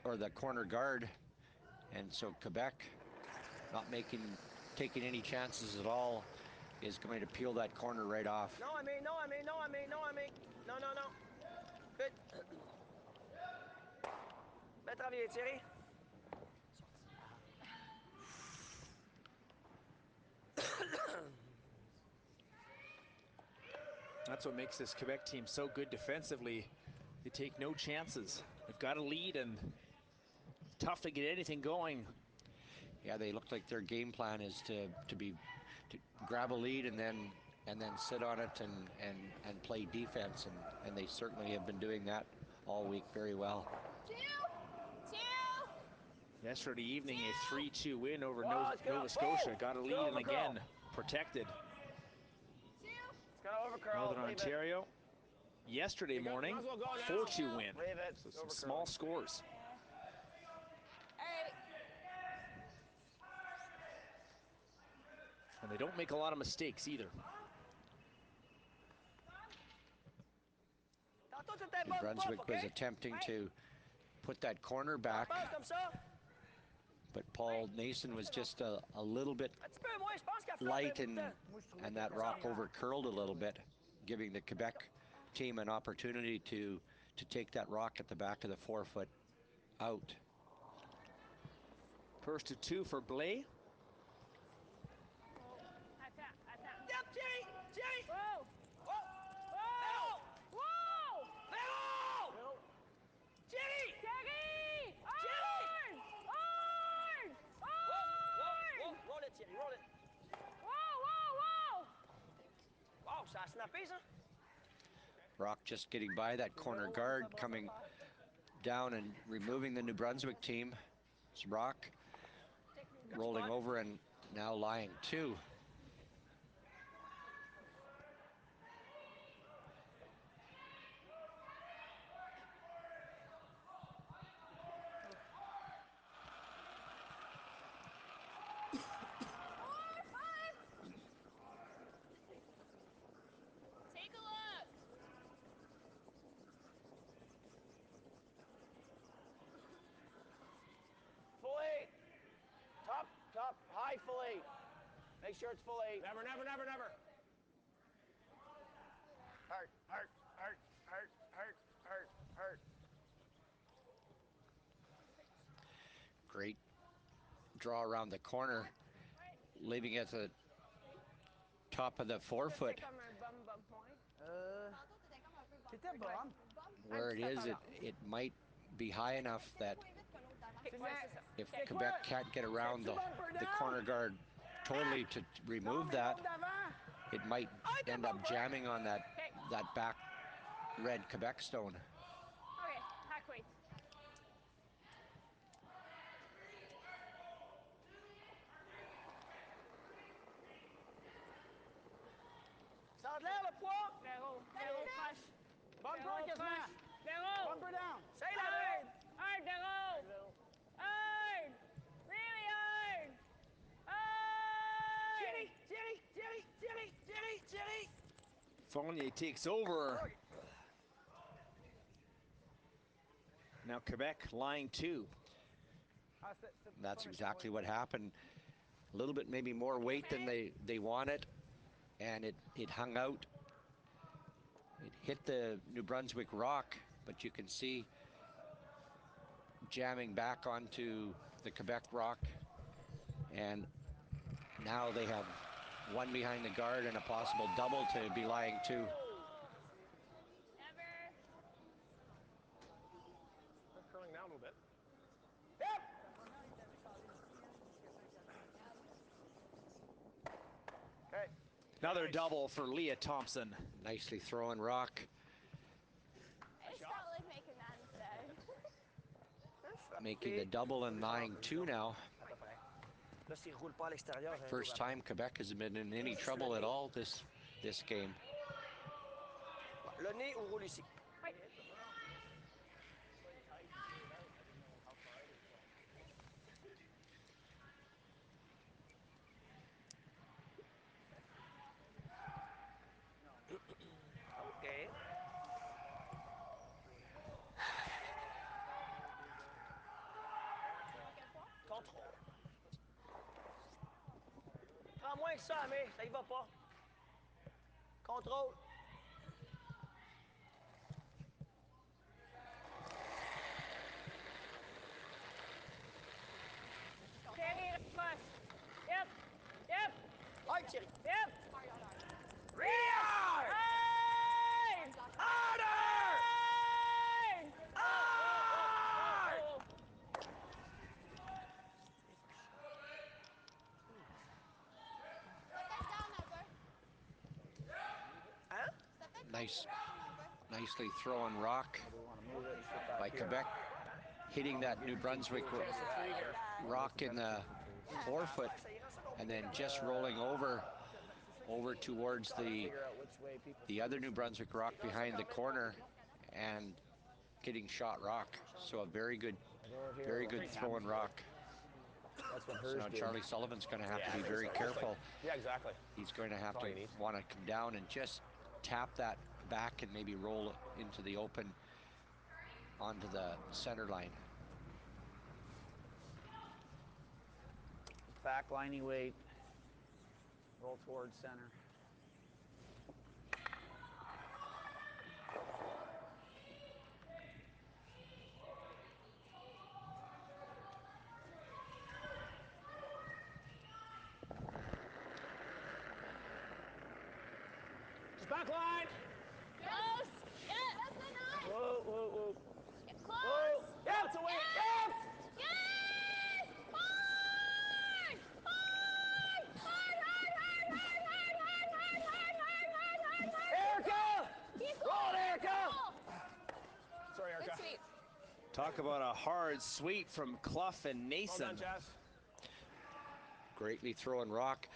or the corner guard. And so Quebec, not taking any chances at all, is going to peel that corner right off. No. Good. Bien travaillé, Thierry. That's what makes this Quebec team so good defensively. They take no chances. They've got a lead and tough to get anything going. Yeah, they look like their game plan is to grab a lead and then sit on it and play defense, and they certainly have been doing that all week very well. Yesterday evening, a 3-2 win over Let's go. Nova Scotia. Got a lead and Overcurl. again protected. It's going to overcurl. Northern Leave it. Ontario, yesterday morning, Might as well go now. 4-2 win. Leave it. So some Overcurl. small scores. And they don't make a lot of mistakes either. Tantôt, c'était New bonne Brunswick pop, was OK? attempting to put that corner back, Passe comme ça. but Paul Nason was just a little bit Un petit peu moins, je pense qu'elle frappe light, un bout de temps. and that rock overcurled a little bit, giving the Quebec team an opportunity to take that rock at the back of the 4-foot out. First to 2 for Blais. Attends. Yep, Thierry. Whoa. Véro. Thierry. Hard. Roll it, Thierry, roll it. Whoa. Wow, ça a snappé, ça. Rock just getting by that corner guard, coming down and removing the New Brunswick team. It's Rock rolling over and now lying 2. Take a look. Full 8. Top, high full 8. Make sure it's full 8. Never. Hurt. Great draw around the corner, leaving it at the top of the 4-foot. C'est comme un bum point. C'était bon. Where it is, it might be high enough that if Quebec can't get around the corner guard totally to remove that, it might end up jamming on that back red Quebec stone. Okay, hack weight. Prends de l'air, le poids. Véro, Véro, crush. Bumper quasiment. Véro. Bumper down. Say that. Hard, Véro. Hard. Really hard. Hard. Thierry. Fournier takes over. Now Quebec line 2. That's exactly what happened. A little bit maybe more weight than they wanted, and it hung out. It hit the New Brunswick rock, but you can see jamming back onto the Quebec rock, and now they have one behind the guard and a possible double to be lying to. Never. They're curling down a little bit. Yep. Okay. Another double for Leah Thompson. Nicely throwing rock. I just felt like making that instead. Making the double and lying 2 now. Là, s'il roule pas à l'extérieur. First time Quebec has been in any trouble at all this game. Le nez ou roule ici. Oui. OK. Contrôle. Prends moins que ça, mais ça y va pas. Contrôle. Thierry, push. Yep. Yep. Hard, Thierry. Yep. Really hard. Hard. Harder. Hard. Hard. Nicely thrown rock by Quebec, hitting that New Brunswick rock in the forefoot, and then just rolling over towards the other New Brunswick rock behind the corner and getting shot rock. So a very good throwing rock. That's what So hers now did. Charlie Sullivan's going to have to be very careful. Yeah, exactly. He's going to have That's all to you need. want to come down and just tap that back and maybe roll it into the open onto the center line. Back lining weight. Roll towards center. Just back line. Close. Yeah. That's enough. Whoa. Get close. Yep, it's away. Yep. Yes. Hard. Hard. Erica. Keep Roll, going. Erica. Sorry, Erica. Good sweep. Talk about a hard sweep from Clough and Well Nason. done, Jess. Greatly throwing rock.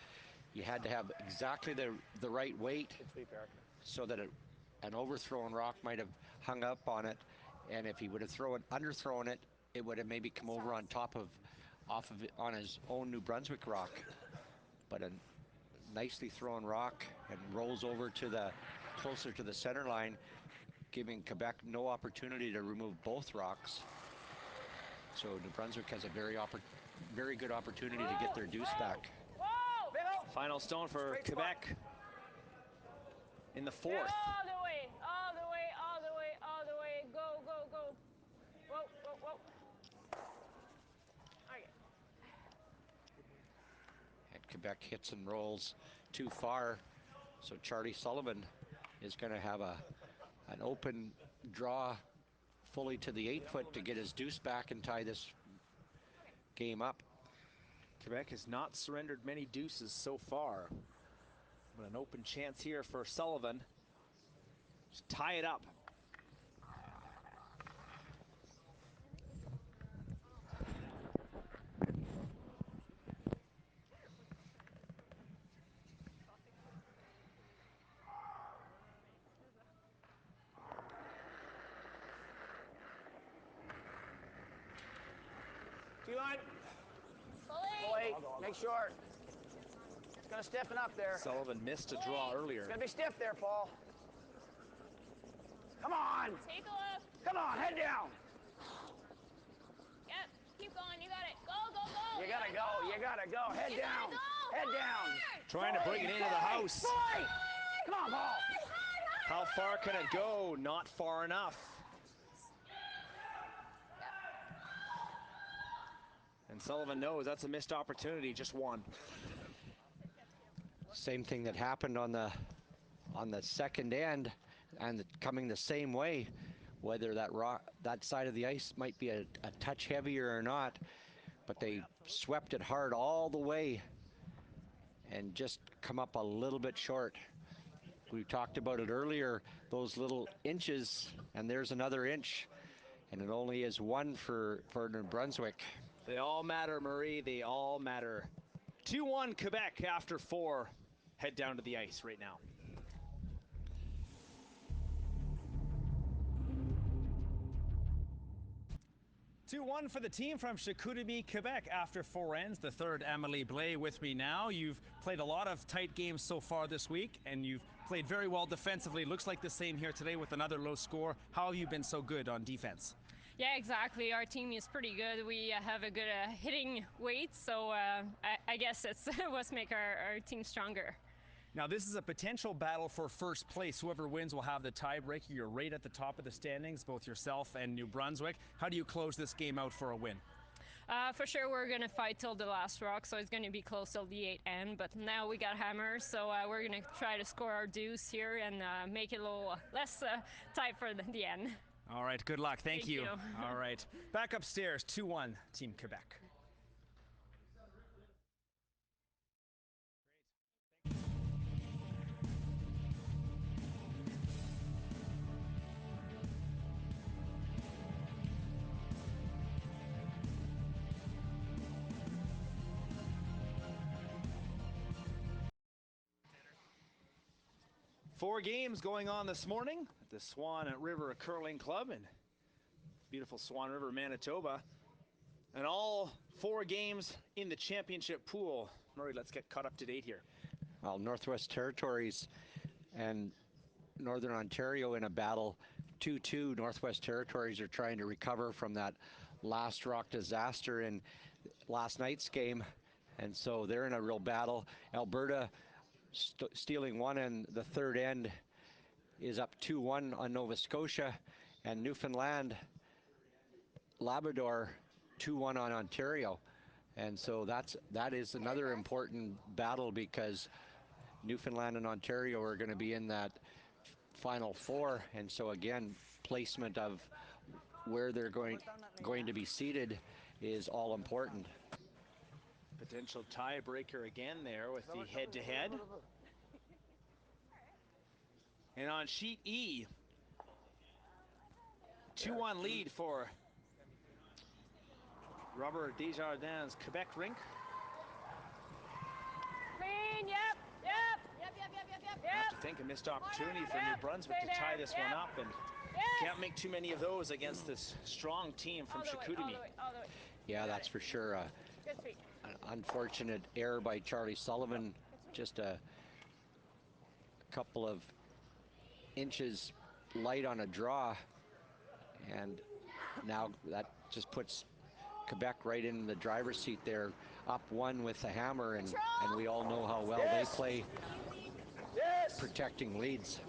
You had to have exactly the right weight Good sweep, Erica. so that an overthrown rock might have hung up on it, and if he would have underthrown it, it would have maybe come over on top of, off of it on his own New Brunswick rock. But a nicely thrown rock and rolls over to closer to the center line, giving Quebec no opportunity to remove both rocks. So New Brunswick has a very good opportunity to get their deuce back. Whoa. Final stone for Straight spot. Quebec in the fourth. All the way. All the way. All the way. All the way. Go. Whoa. Okay. And Quebec hits and rolls too far, so Charlie Sullivan is going to have an open draw fully to the 8-foot to get his deuce back and tie this game up. Quebec has not surrendered many deuces so far, but an open chance here for Sullivan to tie it up. Feline. Fully. Fully. Make sure. It's going to stiffen up there. Sullivan missed a draw earlier. It's going to be stiff there, Paul. Come on. Take a look. Come on, head down. Yep. Keep going. You got it. Go, go, go. You got to go. You got to go. Head You down. gotta go. Head down. Trying to bring it into the house. Fully. Come on, Paul. How far can it go? Not far enough. And Sullivan knows that's a missed opportunity, just one. Same thing that happened on the second end, and coming the same way. Whether that side of the ice might be a touch heavier or not, but they swept it hard all the way and just come up a little bit short. We talked about it earlier, those little inches, and there's another inch, and it only is one for New Brunswick. They all matter, Marie. They all matter. 2-1 Quebec after 4. Head down to the ice right now. 2-1 for the team from Chicoutimi, Quebec after 4 ends. The third, Amélie Blais, with me now. You've played a lot of tight games so far this week, and you've played very well defensively. Looks like the same here today with another low score. How have you been so good on defense? Yeah, exactly. Our team is pretty good. We have a good hitting weight, so I guess it's what's make our team stronger. Now, this is a potential battle for first place. Whoever wins will have the tiebreaker. You're right at the top of the standings, both yourself and New Brunswick. How do you close this game out for a win? For sure, we're going to fight till the last rock, so it's going to be close till the 8th end. But now we got hammers, so we're going to try to score our deuce here and make it a little less tight for the end. All right, good luck. Thank you. You. All right, back upstairs, 2-1, Team Quebec. 4 games going on this morning at the Swan River Curling Club in beautiful Swan River, Manitoba. And all 4 games in the championship pool. Murray, let's get caught up to date here. Well, Northwest Territories and Northern Ontario in a battle 2-2. Northwest Territories are trying to recover from that last rock disaster in last night's game, and so they're in a real battle. Alberta stealing one, and the third end is up 2-1 on Nova Scotia, and Newfoundland Labrador 2-1 on Ontario. And so that is another important battle, because Newfoundland and Ontario are going to be in that Final 4, and so again, placement of where they're going to be seated is all important. Potential tiebreaker again there with the head-to-head. And on sheet E, 2-1 lead for Robert Desjardins Quebec rink. Clean, yep. I have to think a missed opportunity for New Brunswick to tie this one up, and can't make too many of those against this strong team from Chicoutimi. All the way. Yeah, that's for sure. Good sweep. An unfortunate error by Charlie Sullivan, just a couple of inches light on a draw, and now that just puts Quebec right in the driver's seat there, up 1 with the hammer, and we all know how well they play protecting leads.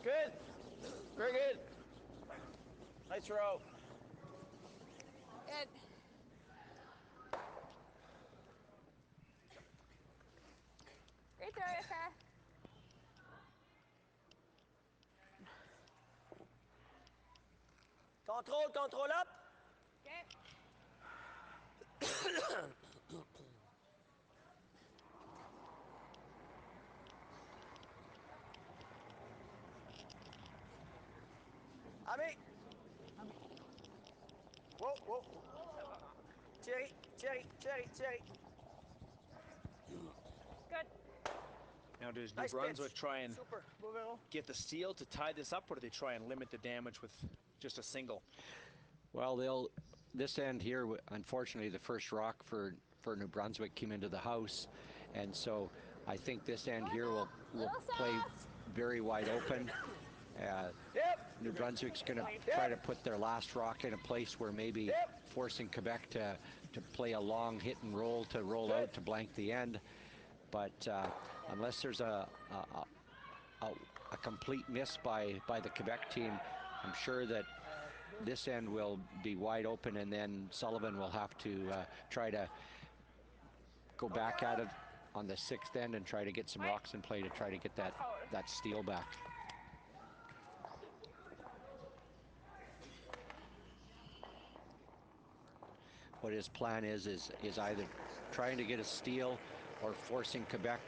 Good. Very good. Nice row. Good. Great throw, Yaka. Contrôle up. Okay. Ami. Whoa. Thierry. Good. Now does New Nice Brunswick pitch. try and Super. Move it on. get the steal to tie this up, or do they try and limit the damage with just a single? Well, this end here, unfortunately, the first rock for New Brunswick came into the house, and so I think this end here will play very wide open. New Brunswick's going to try to put their last rock in a place where maybe forcing Quebec to play a long hit and roll to roll out to blank the end. But unless there's a complete miss by the Quebec team, I'm sure that this end will be wide open, and then Sullivan will have to try to go back at it on the sixth end and try to get some rocks in play to try to get that steal back. What his plan is either trying to get a steal or forcing Quebec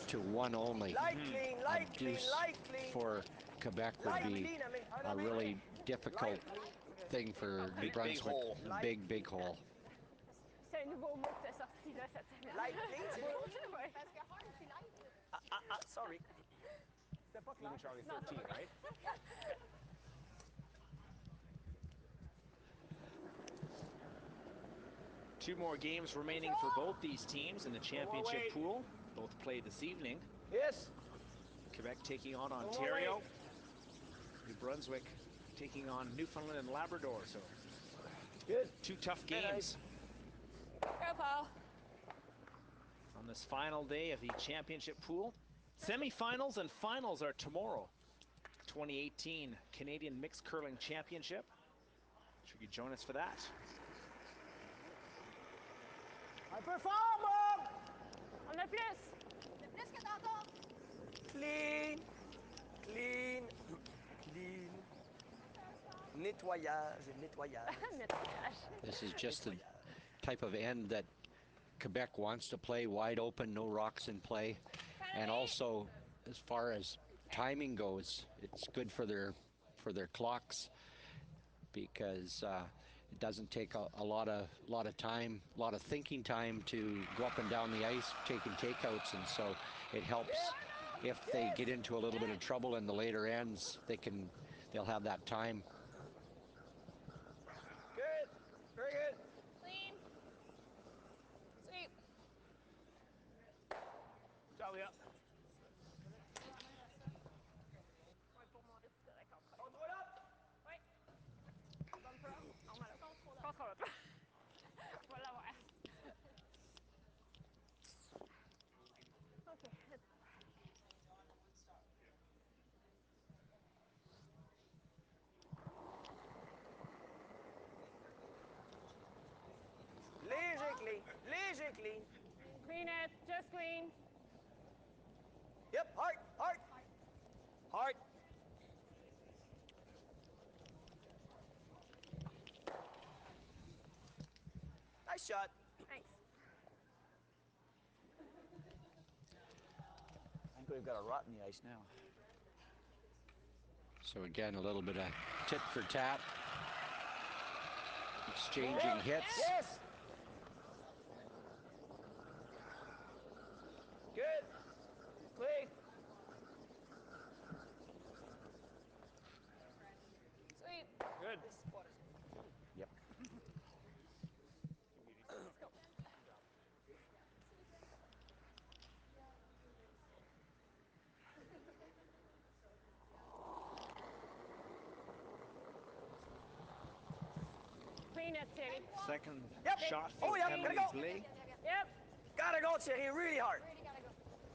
to one only. A deuce for Quebec would be a really difficult thing for New Brunswick. Big hole. C'est un nouveau mot que tu as sorti là, cette semaine. Light, please. Ouais. Sorry. Even Charlie 13, right? Two more games remaining for both these teams in the championship pool. Both played this evening. Yes. Quebec taking on Ontario. New Brunswick taking on Newfoundland and Labrador. So Good. Two tough games. Go, Paul. On this final day of the championship pool. Semifinals and finals are tomorrow. 2018 Canadian Mixed Curling Championship. Should you join us for that? Un peu fort, Bob! On a plus. Plus que tantôt. Clean. Clean. Clean. Nettoyage et nettoyage. Nettoyage. This is just the type of end that Quebec wants to play, wide open, no rocks in play. And also, as far as timing goes, it's good for their clocks, because it doesn't take a lot of time, a lot of thinking time to go up and down the ice taking takeouts, and so it helps if they get into a little bit of trouble in the later ends. They'll have that time. Good. Very good. Clean. Sweep. Charlie up. Contrôle up. Oui. Contrôle. Contrôle. On va l'avoir. OK. Léger clean. Léger clean. Clean it. Just clean. Yep. Hard. Hard. Hard. Nice shot. Thanks. I think we've got a rot in the ice now. So again, a little bit of tit for tat, exchanging hits. Yes. Good. Clean. Sweep. Good. Yep. Clean it, Thierry. Second Yep. shot Oh, for yeah, Emily gotta go. Blais. Yep. Gotta go, Thierry. Really hard. Really gotta go.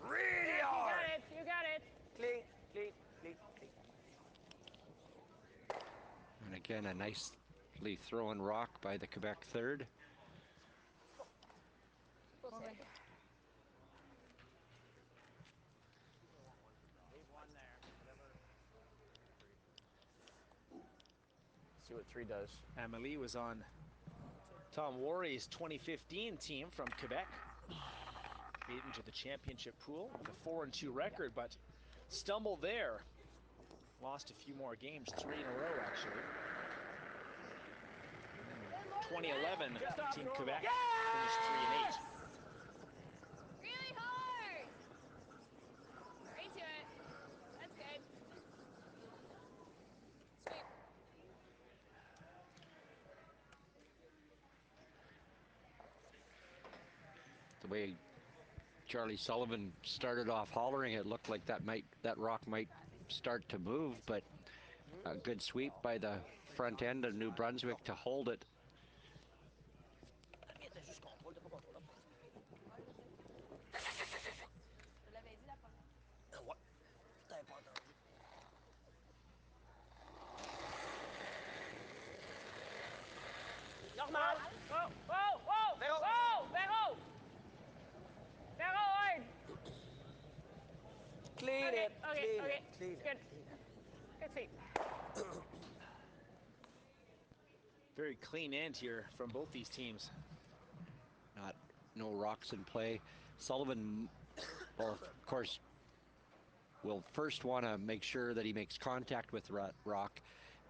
Really You hard. got it. You got it. Clean. Clean. Clean. Clean. And again, a nicely thrown rock by the Quebec third. See what 3 does. Amelie was on Tom Warry's 2015 team from Quebec. Made into the championship pool with a 4-2 record, but stumbled there. Lost a few more games, 3 in a row actually. 2011, Team Quebec finished 3-8. Really hard. Right to it. That's good. Sweep. the way Charlie Sullivan started off hollering, it looked like that rock might start to move, but a good sweep by the front end of New Brunswick to hold it. Normal. Whoa, whoa, whoa, Véro. whoa, Véro. Véro, hard. Clean Okay, it. okay, Clean okay. it. Clean It's it. good. Good sweep. Very clean end here from both these teams. No rocks in play. Sullivan, well, of course, will first want to make sure that he makes contact with rock,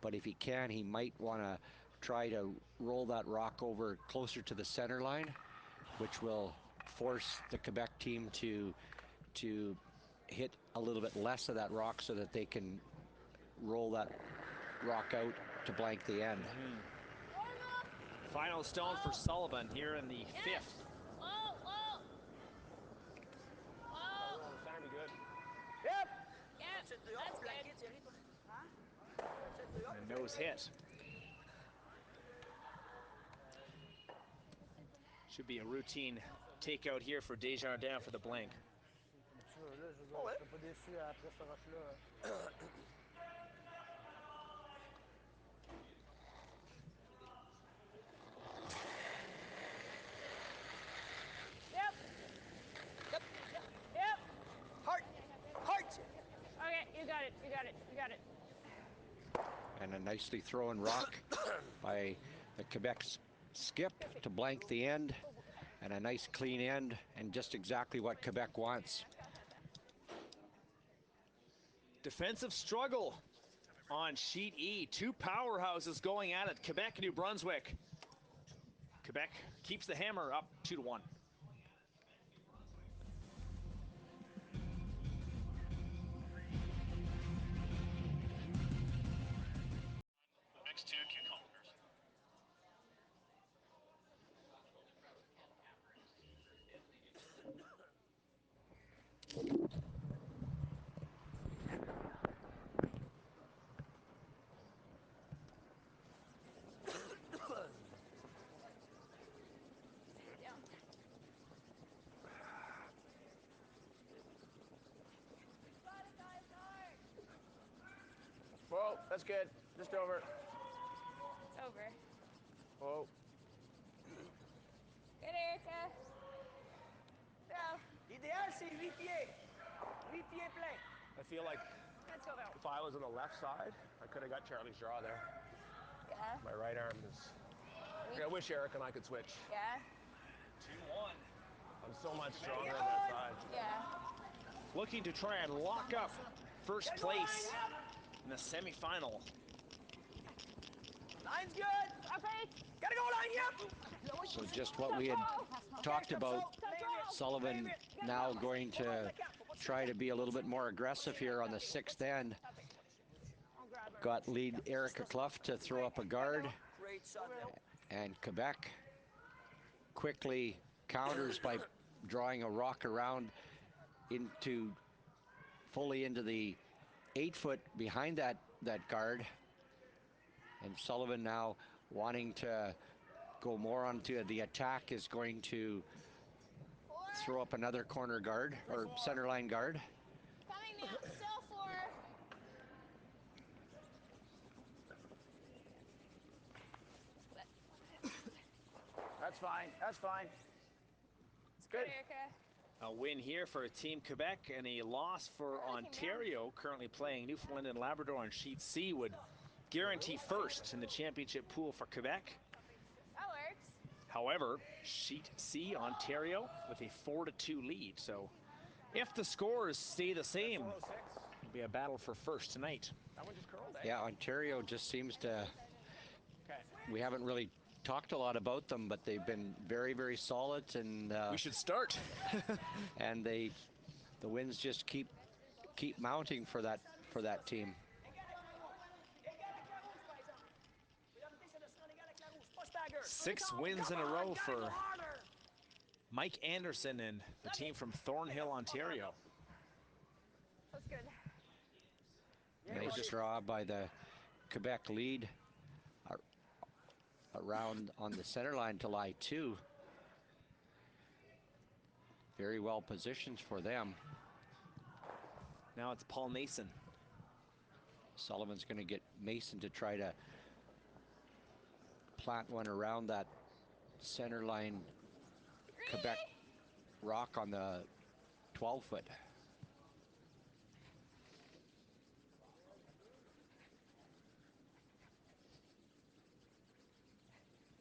but if he can, he might want to try to roll that rock over closer to the center line, which will force the Quebec team to hit a little bit less of that rock so that they can roll that rock out to blank the end. Final stone for Sullivan here in the fifth. Trying to be good. Yep. And nose hit. Should be a routine takeout here for Desjardins for the blank. Là, je ne serais pas déçu après ce rush-là. Yep. Yep. Yep. Heart. Heart. Okay, you got it, you got it, you got it. And a nicely thrown rock by the Quebec skip to blank the end, and a nice clean end, and just exactly what Quebec wants. Defensive struggle on sheet E. Two powerhouses going at it, Quebec, New Brunswick. Quebec keeps the hammer up 2-1. Next two cucumbers. Whoa, that's good. Just over. It's over. Whoa. Good, Erica. Go. L'idéal, c'est 8 pieds. 8 pieds plein. I feel like Let's go, Véro. if I was on the left side, I could have got Charlie's draw there. Yeah. My right arm is. I wish Eric and I could switch. Yeah. 2-1. I'm so much stronger on that side. Yeah. Looking to try and lock up first place in the semifinal. Line's good. Okay. Gotta go line, yep. So just what we had talked about, Sullivan now going to try to be a little bit more aggressive here on the sixth end. Got lead Erica Clough to throw up a guard, Great shot there. and Quebec quickly counters by drawing a rock around fully into the 8-foot behind that guard. And Sullivan now wanting to go more onto the attack is going to throw up another corner guard or center line guard. Coming now. Still 4. That's fine. That's fine. It's good, Erica. A win here for Team Quebec and a loss for Ontario, currently playing Newfoundland and Labrador on sheet C, would guarantee first in the championship pool for Quebec. That works. However, sheet C, Ontario with a 4-2 lead. So if the scores stay the same, it'll be a battle for first tonight. That one just curled, eh? Yeah, Ontario just seems to, we haven't really talked a lot about them, but they've been very, very solid, and we should start. and the wins just keep mounting for that team. 6 wins in a row for Mike Anderson and the team from Thornhill, Ontario. That's good. Nice draw by the Quebec lead around on the center line to lie 2. Very well positioned for them. Now it's Paul Nason. Sullivan's going to get Mason to try to plant one around that center line Quebec rock on the 12-foot.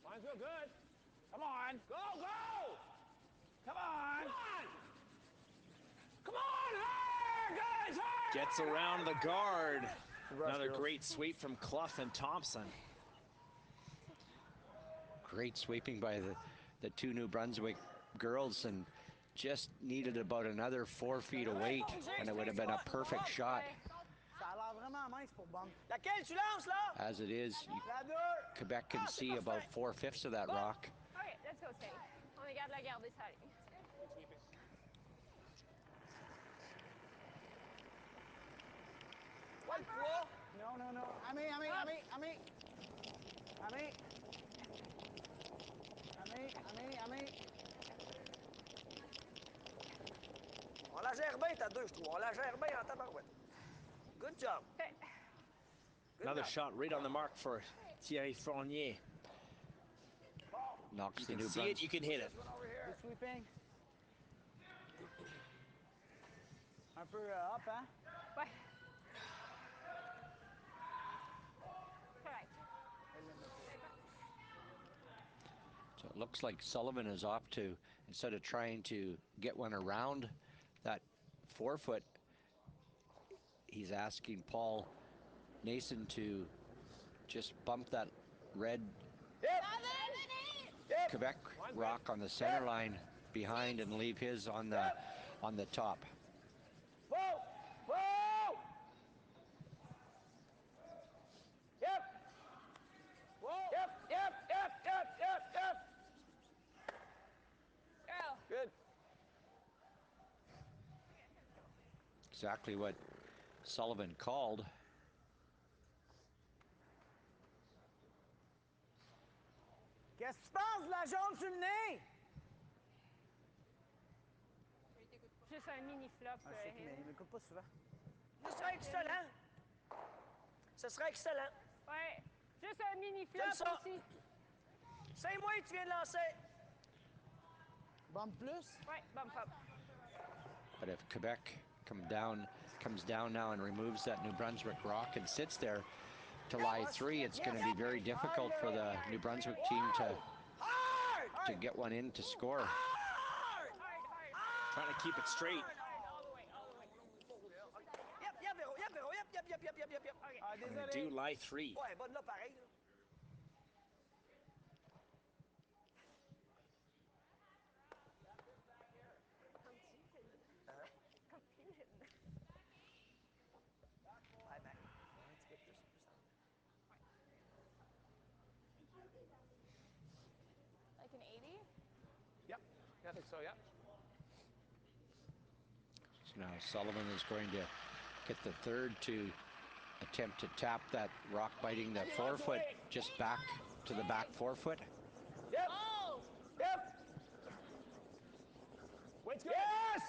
Mine's real good. Come on. Go, go! Come on! Come on! Come on! Hard, guys! Hard! Gets around the guard. Another great sweep from Clough and Thompson. Great sweeping by the 2 New Brunswick girls, and just needed about another 4 feet of weight, and it would have been a perfect shot. As it is, Quebec can see about 4/5 of that rock. Okay, let's go, Sadie. On regarde la garder, Sadie. No, no, no. Ami. On la gère bien, t'as 2, je trouve. On la gère bien en tabarouette. Good job. Another shot right on the mark for Thierry Fournier. Knocks You the can New see Brunswick. it, you can hit it. Good sweeping. Un peu up, hein? Ouais. Correct. So it looks like Sullivan is off to, instead of trying to get one around that 4-foot, he's asking Paul Nason to just bump that red Quebec rock on the center line behind and leave his on the top. Whoa! Whoa! Yep! Whoa! Yep! Go. Good. Exactly what Sullivan called. Qu'est-ce que tu penses de la jaune sur le nez? Juste un mini flop. Je sais qu'il m'écoute pas souvent. Ce serait excellent. Ce serait excellent. Ouais. Juste un mini flop J'aime ça. aussi. C'est moi que tu viens de lancer. Bump plus? Ouais, bump up. But if Quebec comes down now and removes that New Brunswick rock and sits there to lie 3, it's going to be very difficult for the New Brunswick team to get one in to score. Trying to keep it straight. Yep, Véro. Yep. And they do lie 3. Ouais, bonne là, pareil. Là. Like an 80? Yep. I think so, yep. So now Sullivan is going to get the third to attempt to tap that rock biting the 4-foot just back to the back 4-foot. Yep. Oh! Yep. Weight's good. Yes!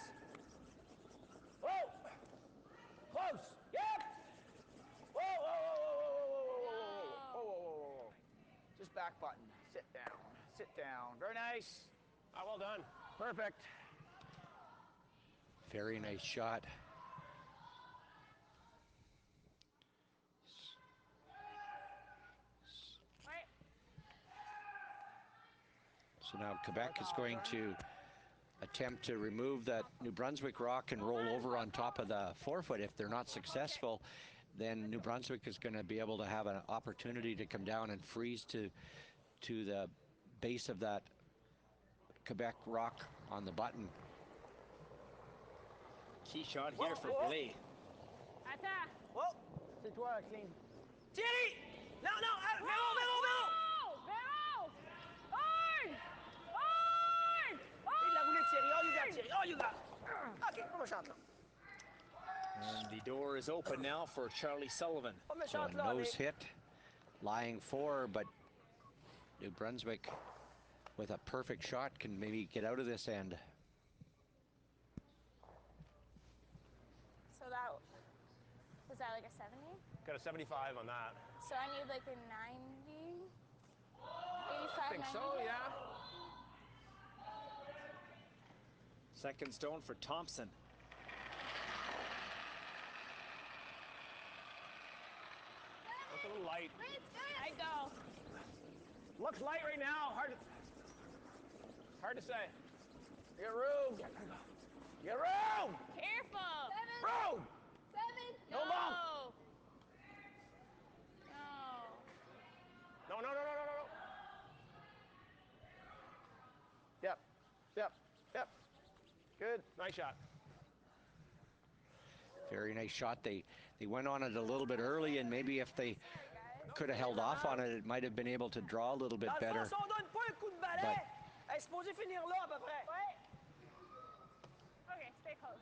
Whoa! Close. Yep! Whoa. Just back button. Sit down. Very nice. Well done. Perfect. Very nice shot. Right. So now Quebec is going to attempt to remove that New Brunswick rock and roll over on top of the 4-foot. If they're not successful, then New Brunswick is going to be able to have an opportunity to come down and freeze to the base of that Quebec rock on the button. Key shot here for Blais. Attends. Whoa! C'est toi, Clean. Thierry! Non! Véro! Véro! Hard! Hard! Il l'a méchante, là. And the door is open now for Charlie Sullivan. Pas So méchante, a là, nose mais... hit, lying 4, but New Brunswick with a perfect shot can maybe get out of this end. So that was that like a 70? Got a 75 on that. So I need like a 90, 85, I think 90. so, yeah. Second stone for Thompson. Looks a little light. I go. Looks light right now. Hard to say. Get room. Get room. Careful. Room. 7. No bump. No. No. Yep. Good. Nice shot. Very nice shot. They went on it a little bit early, and maybe if they could have held off on it, it might have been able to draw a little bit Dans le better. fond, si on donne pas un coup de balai, elle est supposée finir là, à peu près. What? Okay, stay close.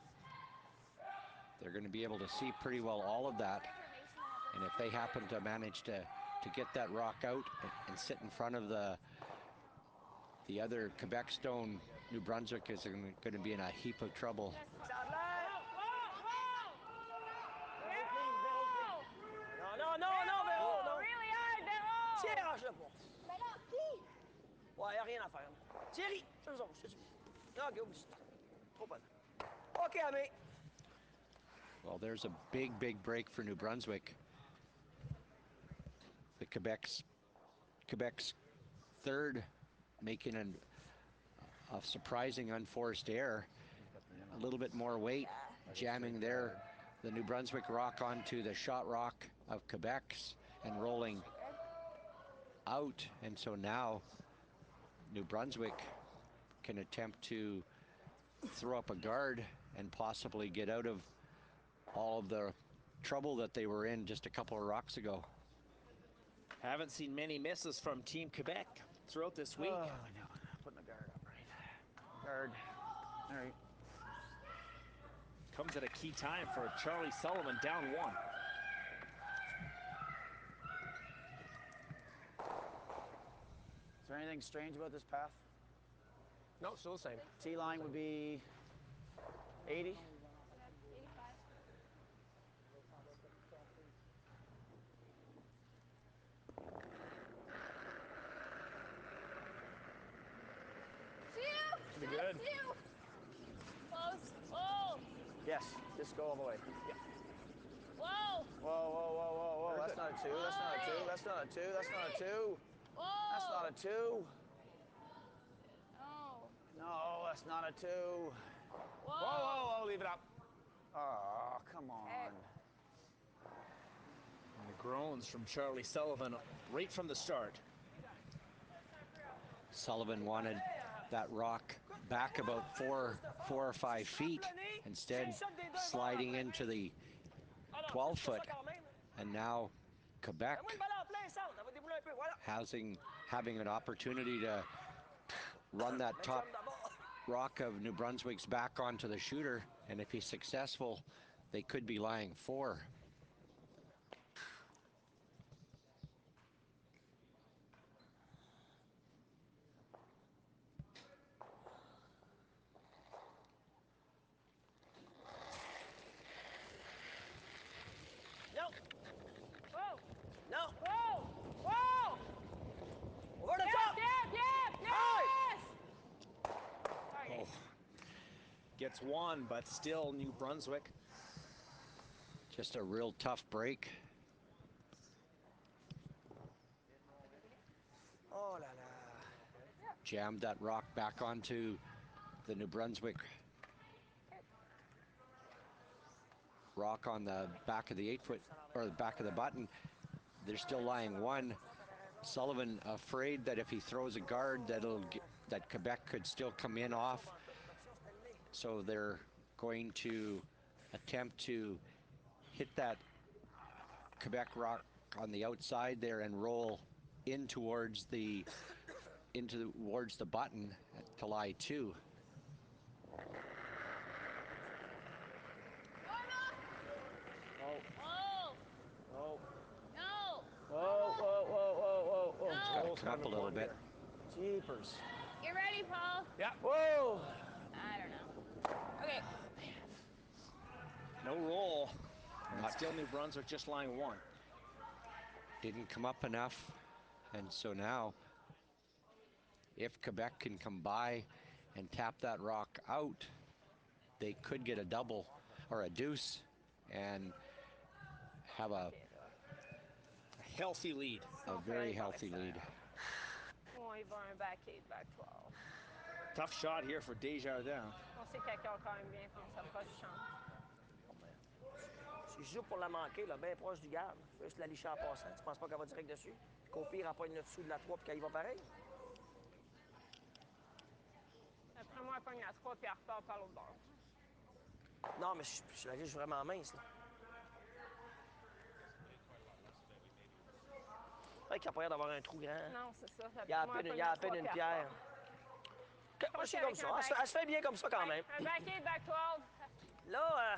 They're going to be able to see pretty well all of that. And if they happen to manage to get that rock out and sit in front of the other Quebec stone, New Brunswick is going to be in a heap of trouble. Non, Véro, non. Really hard, Véro. Tiens, arrache-le pas. Ben là, qui? Ouais, y a rien à faire. Thierry, je te dis. Non, OK, oublie ça. Trop pas. OK, Amé. Well, there's a big break for New Brunswick. The Quebec's third, making a surprising unforced error. A little bit more weight, jamming the New Brunswick rock onto the shot rock of Quebec's and rolling out. And so now New Brunswick can attempt to throw up a guard and possibly get out of all of the trouble that they were in just a couple of rocks ago. Haven't seen many misses from Team Quebec throughout this week. Oh, no. Putting the guard up right. Guard. All right. Comes at a key time for Charlie Sullivan, down 1. Is there anything strange about this path? No, still the same. T-line would be 80. 85. Should be good. Close. Whoa. Yes, just go all the way. Yeah. Whoa. Whoa. That's not a 2. That's not a 2. That's not a 2. That's not a 2. Whoa. That's not a 2. No. No, that's not a 2. Whoa. Leave it up. Oh, come on. And the groans from Charlie Sullivan right from the start. Sullivan wanted that rock back about 4 or 5 feet, instead sliding into the 12-foot. And now Quebec having an opportunity to run that top rock of New Brunswick's back onto the shooter, and if he's successful, they could be lying 4. No. Whoa. No. Whoa. Over the top. Yes. Oh, gets 1, but still New Brunswick. Just a real tough break. Oh là là. Jammed that rock back onto the New Brunswick rock on the back of the 8-foot, or the back of the button. They're still lying 1. Sullivan afraid that if he throws a guard, that Quebec could still come in off. So they're going to attempt to hit that Quebec rock on the outside there and roll in towards the button to lie 2. Whoa! Oh. No! Whoa. It's got to come up a little bit. Jeepers. Get ready, Paul. Yeah. Whoa. I don't know. Okay. No roll. And still New Brunswick just lying 1. Didn't come up enough. And so now, if Quebec can come by and tap that rock out, they could get a double or a deuce and have a healthy lead. A very healthy lead. Oh, il va un back 8, back 12. Tough shot here for Desjardins. On sait qu'elle a quand même bien quand ça approche du champ. Si je joue pour la manquer, là, bien proche du garde, juste la licher en passant. Tu penses pas qu'elle va direct dessus? Qu'au pire, elle pogne le dessous de la 3 puis qu'elle y va pareil? Après moi, elle pogne la 3 puis elle repart par l'autre bord. Non, mais je la riche vraiment mince, là. Ouais, qu'il n'y a pas l'air d'avoir un trou grand. Non, c'est ça. Il y a à peine une pierre. Moi, c'est comme ça. Elle se fait bien comme ça quand même. Un back 8, back 12. Là,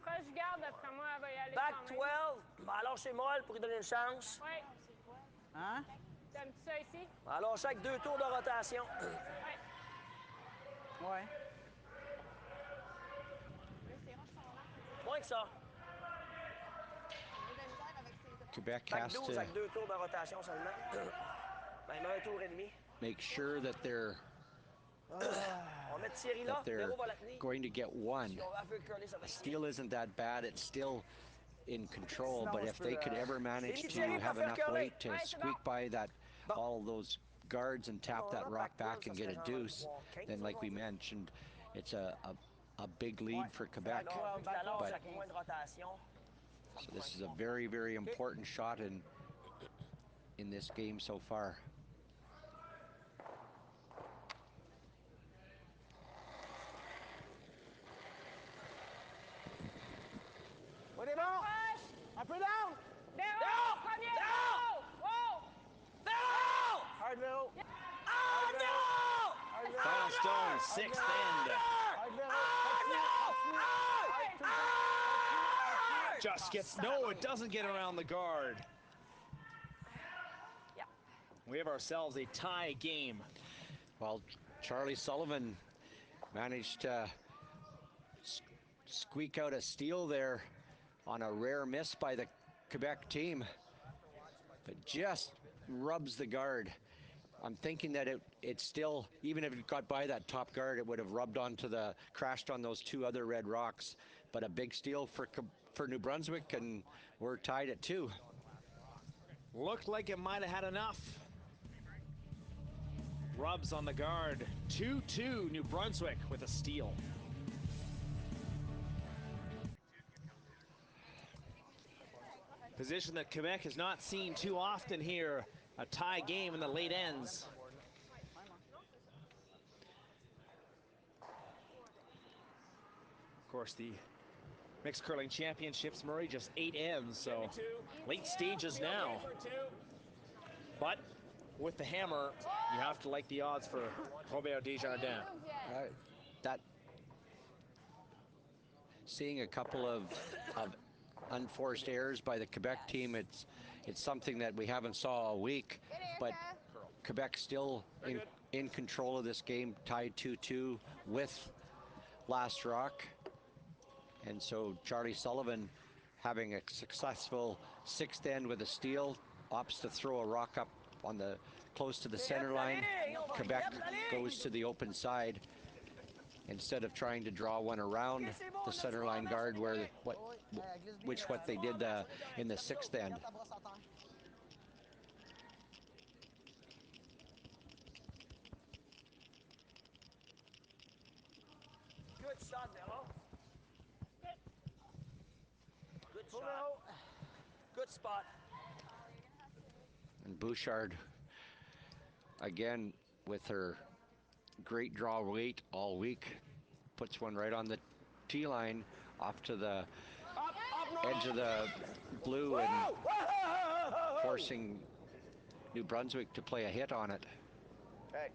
Proche du garde, d'après moi, elle va y aller. back quand même. 12, alors c'est molle pour lui donner une chance. Oui. Hein? T'aimes-tu ça ici? Alors chaque 2 tours de rotation. Oui. Ouais. Moins que ça. Quebec Back has 12 to avec 2 tours de rotation seulement. Même 1 tour et demi. make sure that they're On va mettre Thierry là. Véro va la tenir. going to get one. Si on va faire curler, ça va The se steal isn't that bad. It's still in control, but if they could ever manage to Thierry, have pas faire enough curler. weight to squeak by that all those guards and tap that rock back and get a deuce, then like we mentioned, it's a big lead for Quebec. But chaque point de rotation. so this is a very, very important shot in this game so far. On est bon? Un peu down! Véro! Premier! Véro! Wow! Véro! Hard Véro! Ah, Véro! Final stone, 6th end. Hard Véro! Just gets, no, it doesn't get around the guard. Yeah. We have ourselves a tie game. Well, Charlie Sullivan managed to squeak out a steal there on a rare miss by the Quebec team, but just rubs the guard. I'm thinking that it still, even if it got by that top guard, it would have rubbed onto crashed on those 2 other red rocks. But a big steal for New Brunswick, and we're tied at 2. Looked like it might have had enough. Rubs on the guard. 2-2 New Brunswick with a steal. Position that Quebec has not seen too often here. A tie game in the late ends. Of course, the Mixed Curling Championships, Murray, just 8 ends, so late stages now. But with the hammer, you have to like the odds for Robert Desjardins. That seeing a couple of unforced errors by the Quebec team, it's something that we haven't saw all week, but Quebec still in control of this game, tied 2-2 with last rock. And so Charlie Sullivan having a successful 6th end with a steal, opts to throw a rock up on the close to the center line. Quebec goes to the open side instead of trying to draw one around the center line guard, what they did in the 6th end. Good shot, Véro. Good shot. Good spot. And Bouchard, again, with her great draw weight all week, puts one right on the tee line off to the edge of the blue and forcing New Brunswick to play a hit on it. Okay.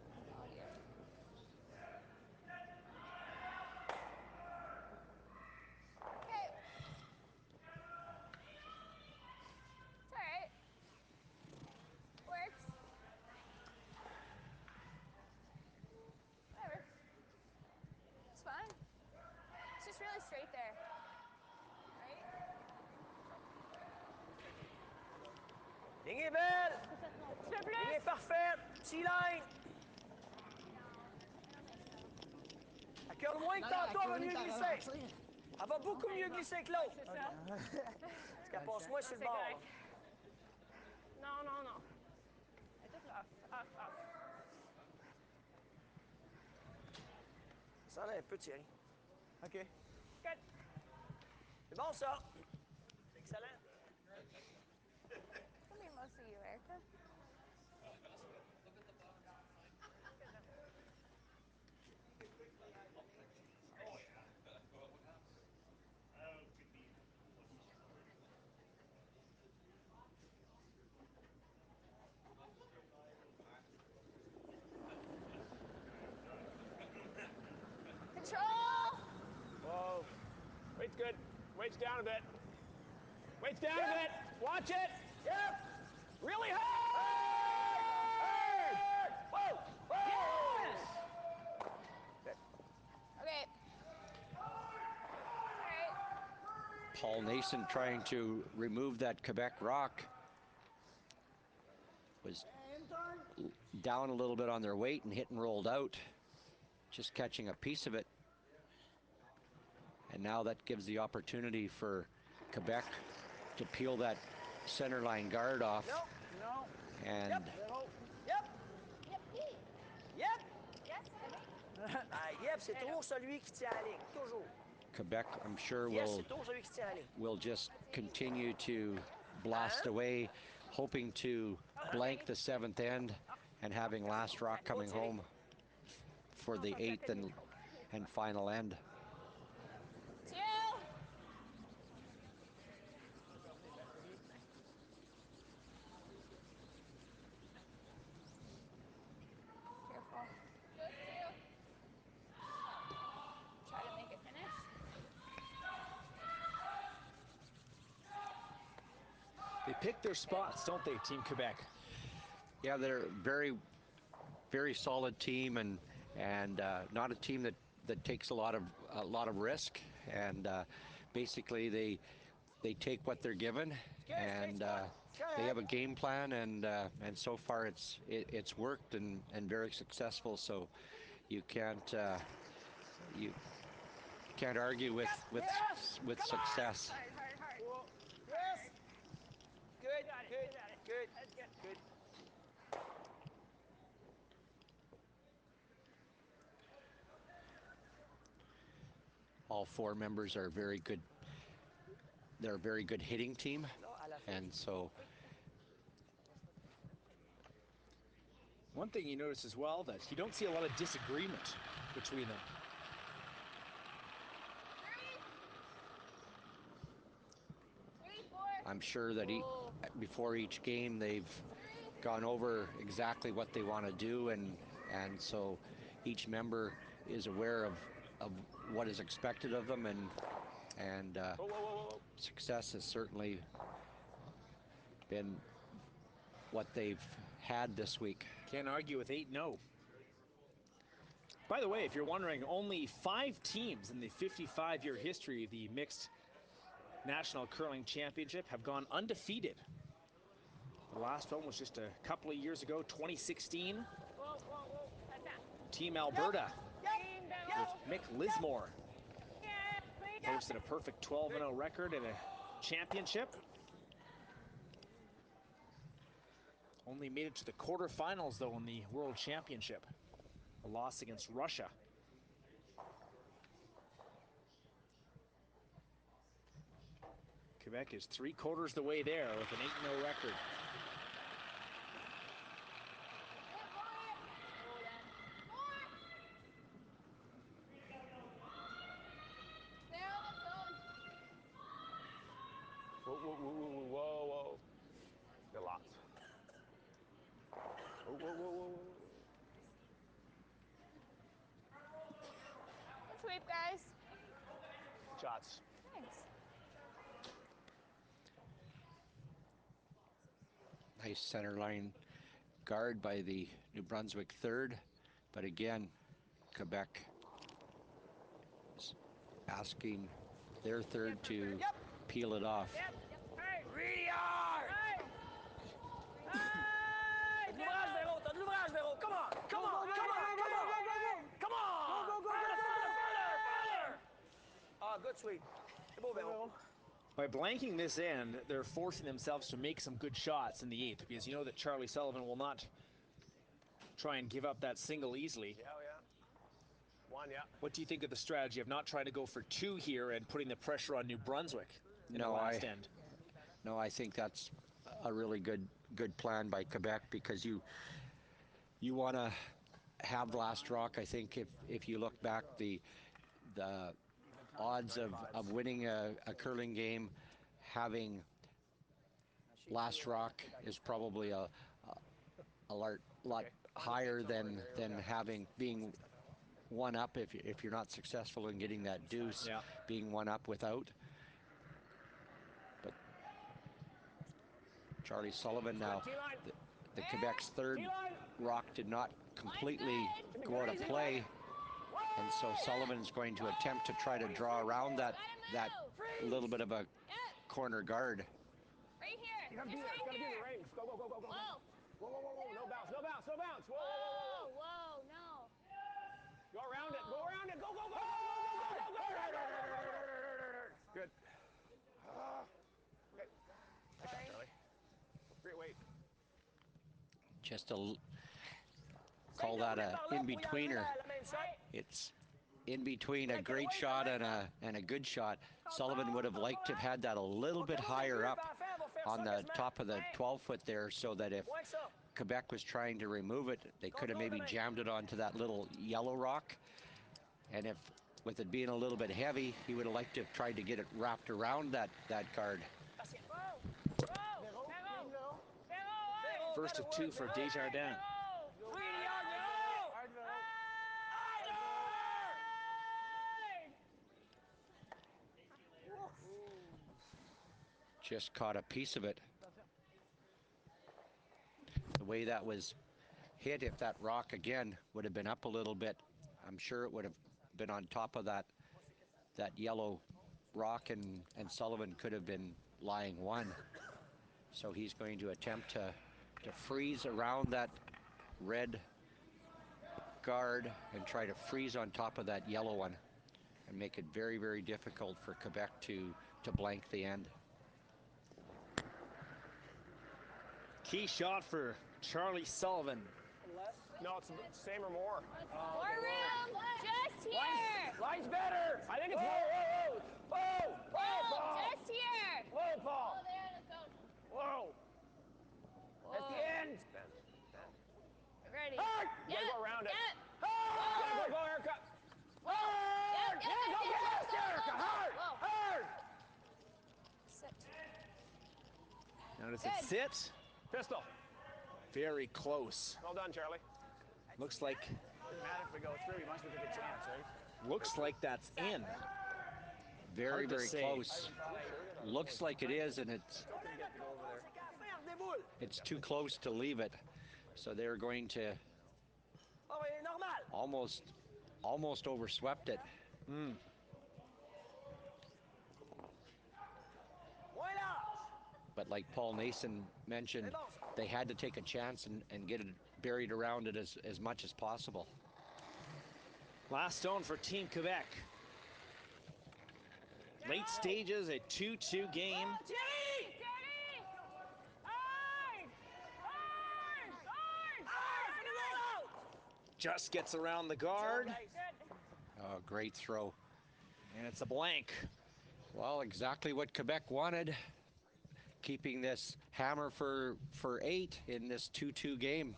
Ligne est belle. Un petit peu Ligne est plus. parfaite. Petit line. Elle curle moins que tantôt, elle va mieux glisser. Elle va beaucoup mieux glisser que l'autre. C'est ça. Parce qu'elle passe moins sur le C'est bord. correct. Non, non, non. Elle est toute off, off, off. Ça en a un peu, Thierry. OK. Good. C'est bon, ça. Excellent. It's gonna be mostly you, Erica. Control! Whoa. Weight's good. Weight's down a bit. Weight's down a bit. Watch it. Yep. Really hard. Whoa! Whoa! Yes. Okay. Paul Nason trying to remove that Quebec rock. Was down a little bit on their weight and hit and rolled out. Just catching a piece of it. And now that gives the opportunity for Quebec to peel that center line guard off. No. No. And Yep. Yep. Yep. Yes, Yep, c'est toujours celui qui tient la ligne. Toujours. Quebec, I'm sure, Yes, will c'est toujours celui qui tient la ligne. just continue to blast away, hoping to blank the seventh end and having last rock coming home for the eighth and final end. Two. Careful. Good, two. Try to make it finish. They pick their spots, don't they, Team Quebec? Yeah, they're very, very solid team, and not a team that takes a lot of risk, and basically they take what they're given, and they have a game plan, and so far it's worked and very successful. So you can't argue with success. Hard, hard, hard. Yes. Good. Got it. Good. You got it. Good. That's good. Good. All four members are very good. They're a very good hitting team, and so One thing you notice as well, that you don't see a lot of disagreement between them. I'm sure that before each game they've gone over exactly what they want to do, and so each member is aware of what is expected of them, and success has certainly been what they've had this week. Can't argue with 8-0. By the way, if you're wondering, only 5 teams in the 55-year history of the mixed National Curling Championship have gone undefeated. The last one was just a couple of years ago, 2016. Whoa, whoa, whoa. That's that. Team Alberta Green down. with Mick Lismore Yeah, please. posted a perfect 12-0 record in a championship. Only made it to the quarterfinals, though, in the World Championship. A loss against Russia. Quebec is 3/4 the way there with an 8-0 record. Whoa, whoa, whoa, whoa, whoa, whoa. Got lots. Whoa, whoa, whoa, whoa, whoa. Good sweep, guys. Shots. Thanks. Nice center line guard by the New Brunswick third, but again, Quebec is asking their third to peel it off. Yep. Hard. Really hard. Hard. sweet. Beau Véron. By blanking this end, they're forcing themselves to make some good shots in the 8th, because you know that Charlie Sullivan will not try and give up that single easily. Yeah, yeah. One, yeah. What do you think of the strategy of not trying to go for 2 here and putting the pressure on New Brunswick in the last end? No, I think that's a really good plan by Quebec, because you want to have last rock. I think if you look back, the odds of winning a curling game, having last rock is probably a lot higher than being one up if you're not successful in getting that deuce, being one up without. But Charlie Sullivan now, the Quebec's third rock did not completely go out of play, and so Sullivan's going to attempt to try to draw around that little bit of a corner guard. Right here. You gotta be there. It's gotta be in the range. Go, go, go, go, go. Whoa. Whoa, whoa, whoa, whoa. No bounce, no bounce, no bounce. Whoa, whoa, whoa, whoa. Whoa, no. Go around it. Go around it. Go, go, go, go, go, go, go, go. Good. Okay. Nice shot, Charlie. Great weight. Just to call that a in-betweener. It's in between a great shot and a good shot. Sullivan would have liked to have had that a little bit higher up on the top of the 12-foot there, so that if Quebec was trying to remove it, they could have maybe jammed it onto that little yellow rock. And if, with it being a little bit heavy, he would have liked to have tried to get it wrapped around that guard. First of 2 for Desjardins. Just caught a piece of it. The way that was hit, if that rock again would have been up a little bit, I'm sure it would have been on top of that yellow rock, and Sullivan could have been lying one. So he's going to attempt to freeze around that red guard and try to freeze on top of that yellow one and make it very, very difficult for Quebec to blank the end. Key shot for Charlie Sullivan. No, it's the same or more. More room. Just here. Line's better. I think it's whoa, whoa, whoa, whoa, Paul. Just here. Whoa, Paul. Oh, there, let's go. Whoa. That's the end. Ready. Hard. You gotta go around it. Yep. Hard. Go, Erica. Hard. Yep, Yeah, go get lost, Erica. Hard. Whoa. Hard. Sit. Now does it sit? Pistol. Very close. Well done, Charlie. Looks like Doesn't matter if we go through. We must have a good chance, right? looks like that's in. Very, Hard to very say. close. Looks like it is, and it's too close to leave it. So they're going to almost overswept it. But like Paul Nason mentioned, they had to take a chance and get it buried around it as much as possible. Last stone for Team Quebec. Late stages, a 2-2 game. Just gets around the guard. Oh, great throw. And it's a blank. Well, exactly what Quebec wanted. Keeping this hammer for 8 in this 2-2 game.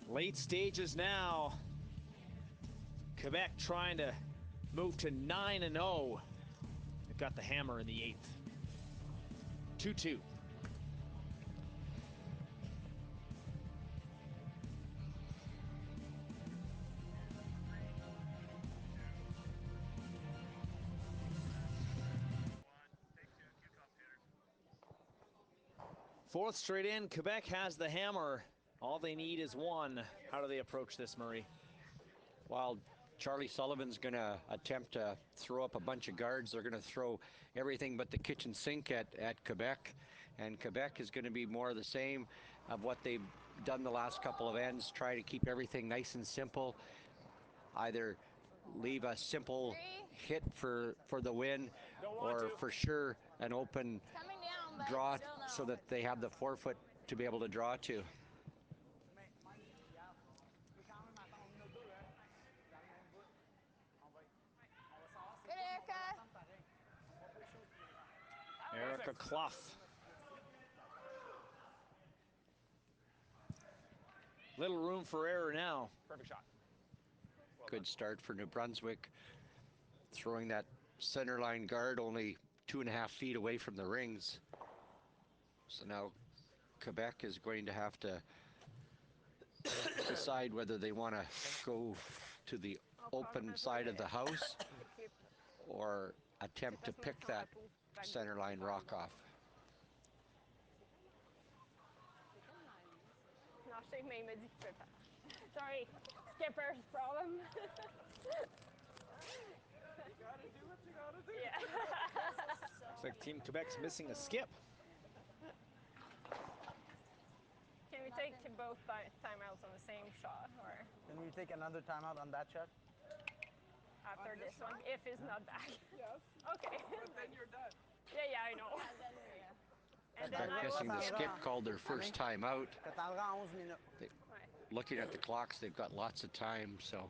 Late stages now. Quebec trying to move to 9-0. They've got the hammer in the 8th. 2-2. Fourth straight in, Quebec has the hammer. All they need is 1. How do they approach this, Murray? While Charlie Sullivan's going to attempt to throw up a bunch of guards, they're going to throw everything but the kitchen sink at Quebec. And Quebec is going to be more of the same of what they've done the last couple of ends, try to keep everything nice and simple. Either leave a simple hit for the win, or for sure an open Coming down, but draw still no. so that they have the forefoot to be able to draw to. Good, Erica. Erica Clough. Little room for error now. Perfect shot. Good start for New Brunswick. Throwing that center line guard only 2.5 feet away from the rings. So now Quebec is going to have to decide whether they want to go to the open side of the house or attempt to pick that center line rock off. Non, je sais, mais il m'a dit qu'il peut pas. Sorry, skipper's problem. You gotta do what you gotta do. Yeah. Looks like Team Quebec's missing a skip. Can we take both timeouts on the same shot, or Can we take another timeout on that shot? after this one, if he's not back? Yes. Okay. But then you're done. Yeah, I know. And then I'm I guessing will the skip called their first time out. T'attendras 11 minutes. Looking at the clocks, they've got lots of time, so.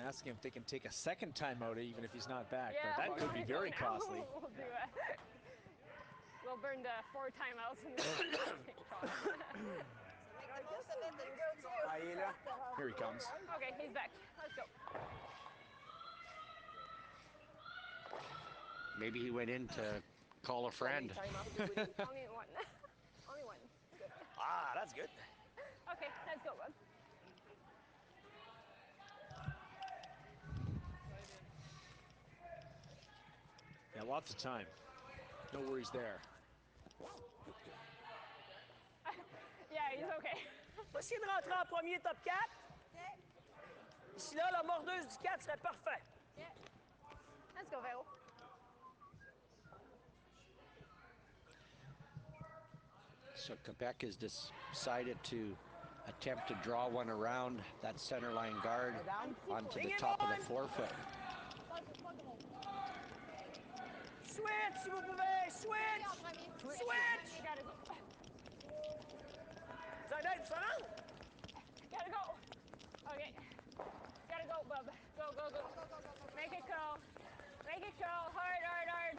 Asking if they can take a second timeout even if he's not back, Yeah, but that could be very costly. We'll do it. We'll burn the 4 timeouts in the same shot. Ah, il est là. Here he comes. Okay, he's back. Let's go. Maybe he went in to call a friend. Only one. Only one. Good. Ah, that's good. Okay, let's go, bud. Yeah, lots of time. No worries there. Yeah, he's okay. On va essayer de rentrer en premier top 4. Ici, là, la mordeuse du 4 serait parfait. Let's go, Vero. So Quebec has decided to attempt to draw one around that center line guard onto the top of the forefoot. Switch, si vous pouvez. Switch. Switch. Gotta go. Vous en êtes, ça rentre? Gotta go. Okay. Gotta go, bub. Go, go, go. Make it curl. Make it curl. Hard, hard, hard.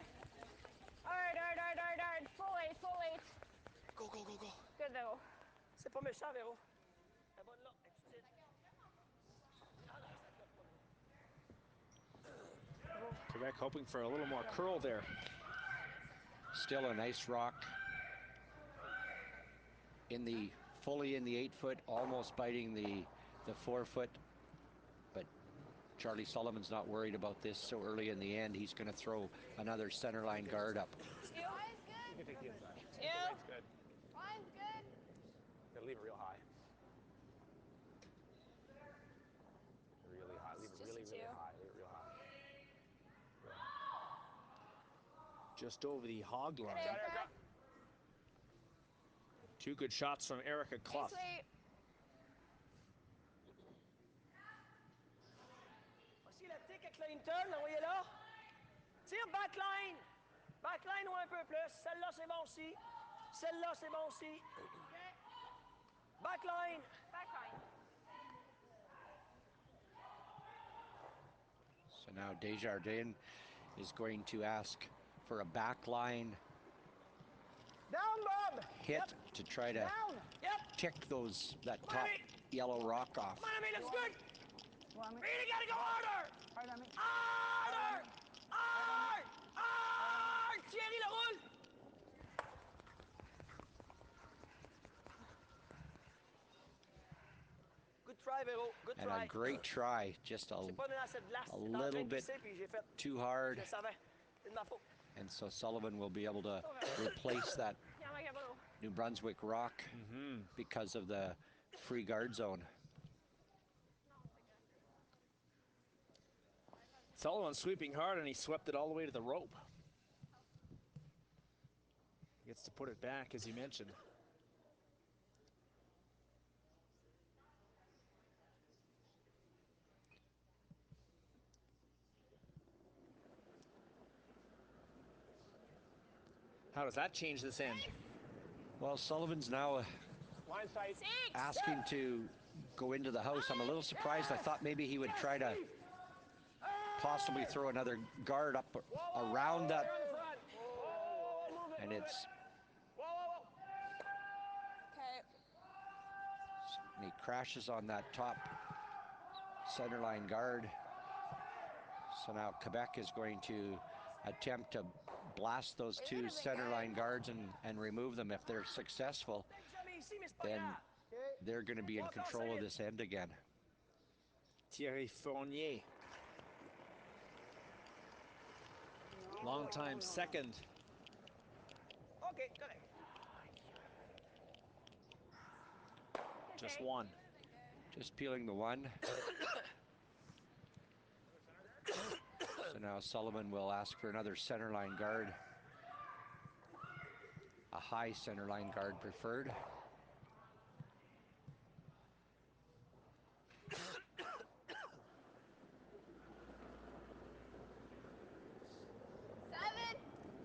Hard, hard, hard, hard, hard. Full 8, full 8. Go, go, go, go. Good, Vero. C'est pas méchant, Véro. La bonne là. Elle est petite. Quebec hoping for a little more curl there. Still a nice rock fully in the 8-foot, almost biting the 4-foot. But Charlie Sullivan's not worried about this so early in the end. He's going to throw another center line guard up. Two. You can take the inside. Two. It's good. One's good. Gotta leave it real high. Really high. Leave it Just really, a really two. high. Leave it real high. Just over the hog line. Good, Erica. Two good shots from Erica Clough. Sweet. Voici la tic à Clinton, envoyez là. Tire backline. Backline ou un peu plus. Celle-là, c'est bon aussi. Celle-là, c'est bon aussi. Backline. Backline. So now Desjardins is going to ask for a backline Down, Bob. hit to try to Down. Yep. tick that top yellow rock off. Come on, Ami, looks good. Really gotta go harder. Harder. Hard. Hard. Thierry, le roule. Good try, Véro. Good And try. a great try, just J'ai pas donné assez de glace. a J'étais en train little de bit pisser, puis j'ai fait. too hard. Je le savais. C'est de ma faute. And so Sullivan will be able to replace that Yeah, make it blue. New Brunswick rock because of the free guard zone. Sullivan sweeping hard, and he swept it all the way to the rope. Gets to put it back, as you mentioned. How does that change this end? Well, Sullivan's now Line sight. asking to go into the house. I'm a little surprised. I thought maybe he would try to possibly throw another guard up around that. And it's... Okay. And he crashes on that top center line guard. So now Quebec is going to attempt to blast those two center line guards and remove them. If they're successful, then they're going to be in control of this end again. Thierry Fournier. Long time second. Okay, got it. Just one. Just peeling the one. So now Sullivan will ask for another center line guard. A high center line guard preferred.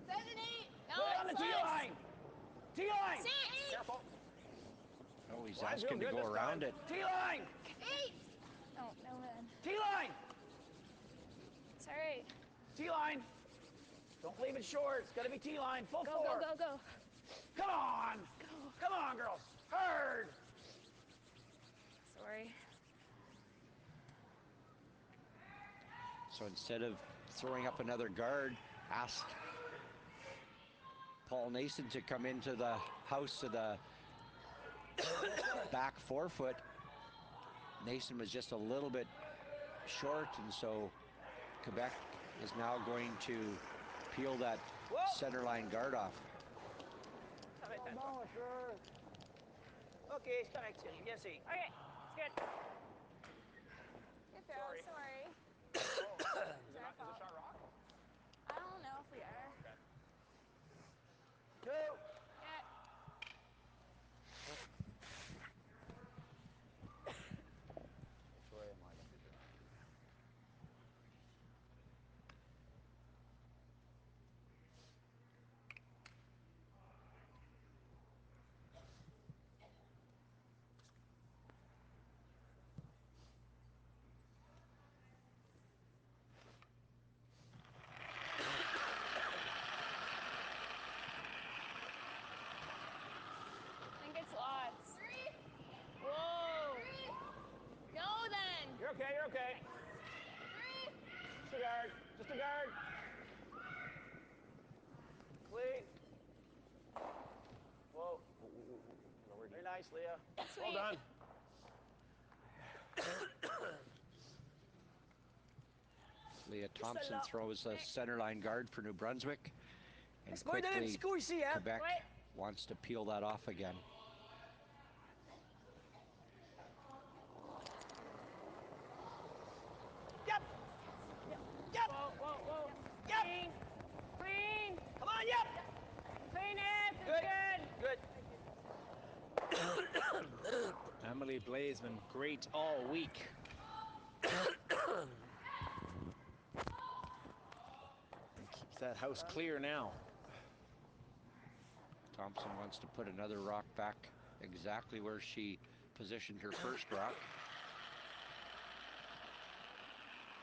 Seven, 8. No, Put it on the it's T close. line. T line. 6. Careful. Oh, he's Line's asking to doing good go this around time. it. T line. 8. Oh, no man. T line. It's all right. T line. Don't leave it short. It's got to be T line. Full Go, four. go, go, go. Come on. Come on, girls. Hard. Sorry. So instead of throwing up another guard, ask Paul Nason to come into the house of the back 4 foot. Nason was just a little bit short, and so Quebec is now going to peel that center line guard off. Okay, c'est correct, Thierry. Viens essayer. Okay, it's good. Good throw, sorry. Is it shot rock? I don't know if we are. Go. Yeah. I think it's lots. 3. Whoa. 3. Go then. You're okay, you're okay. 3. Just a guard. Just a guard. Clean. Whoa. Very nice, Leah. Well done. Leah Thompson throws a center line guard for New Brunswick. And Boy, quickly, score ici, hein? Quebec wants to peel that off again. Yep. Yep. Whoa, whoa, whoa. Yep. Clean. Clean. Come on, yep. Clean it. It's Good. good. Emily Blais been great all week. Keeps that house clear now. Thompson wants to put another rock back exactly where she positioned her first rock.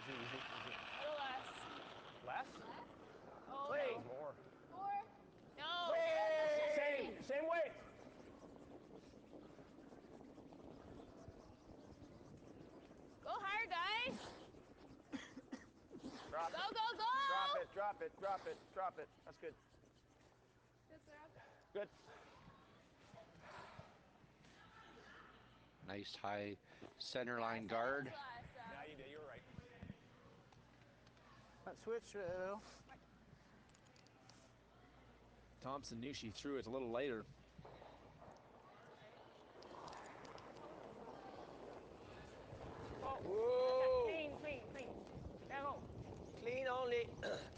A little less. Less? Oh, Clean. no. More. 4. No. Same weight. Go hard, guys. Drop Go, it. go, go. Drop it, drop it, drop it, drop it. That's good. Good throw. Good. Nice high center line guard. Yeah, you did. You were right. Switch through. Thompson knew she threw it a little later. Whoa. Clean, clean, clean. Go. Clean only.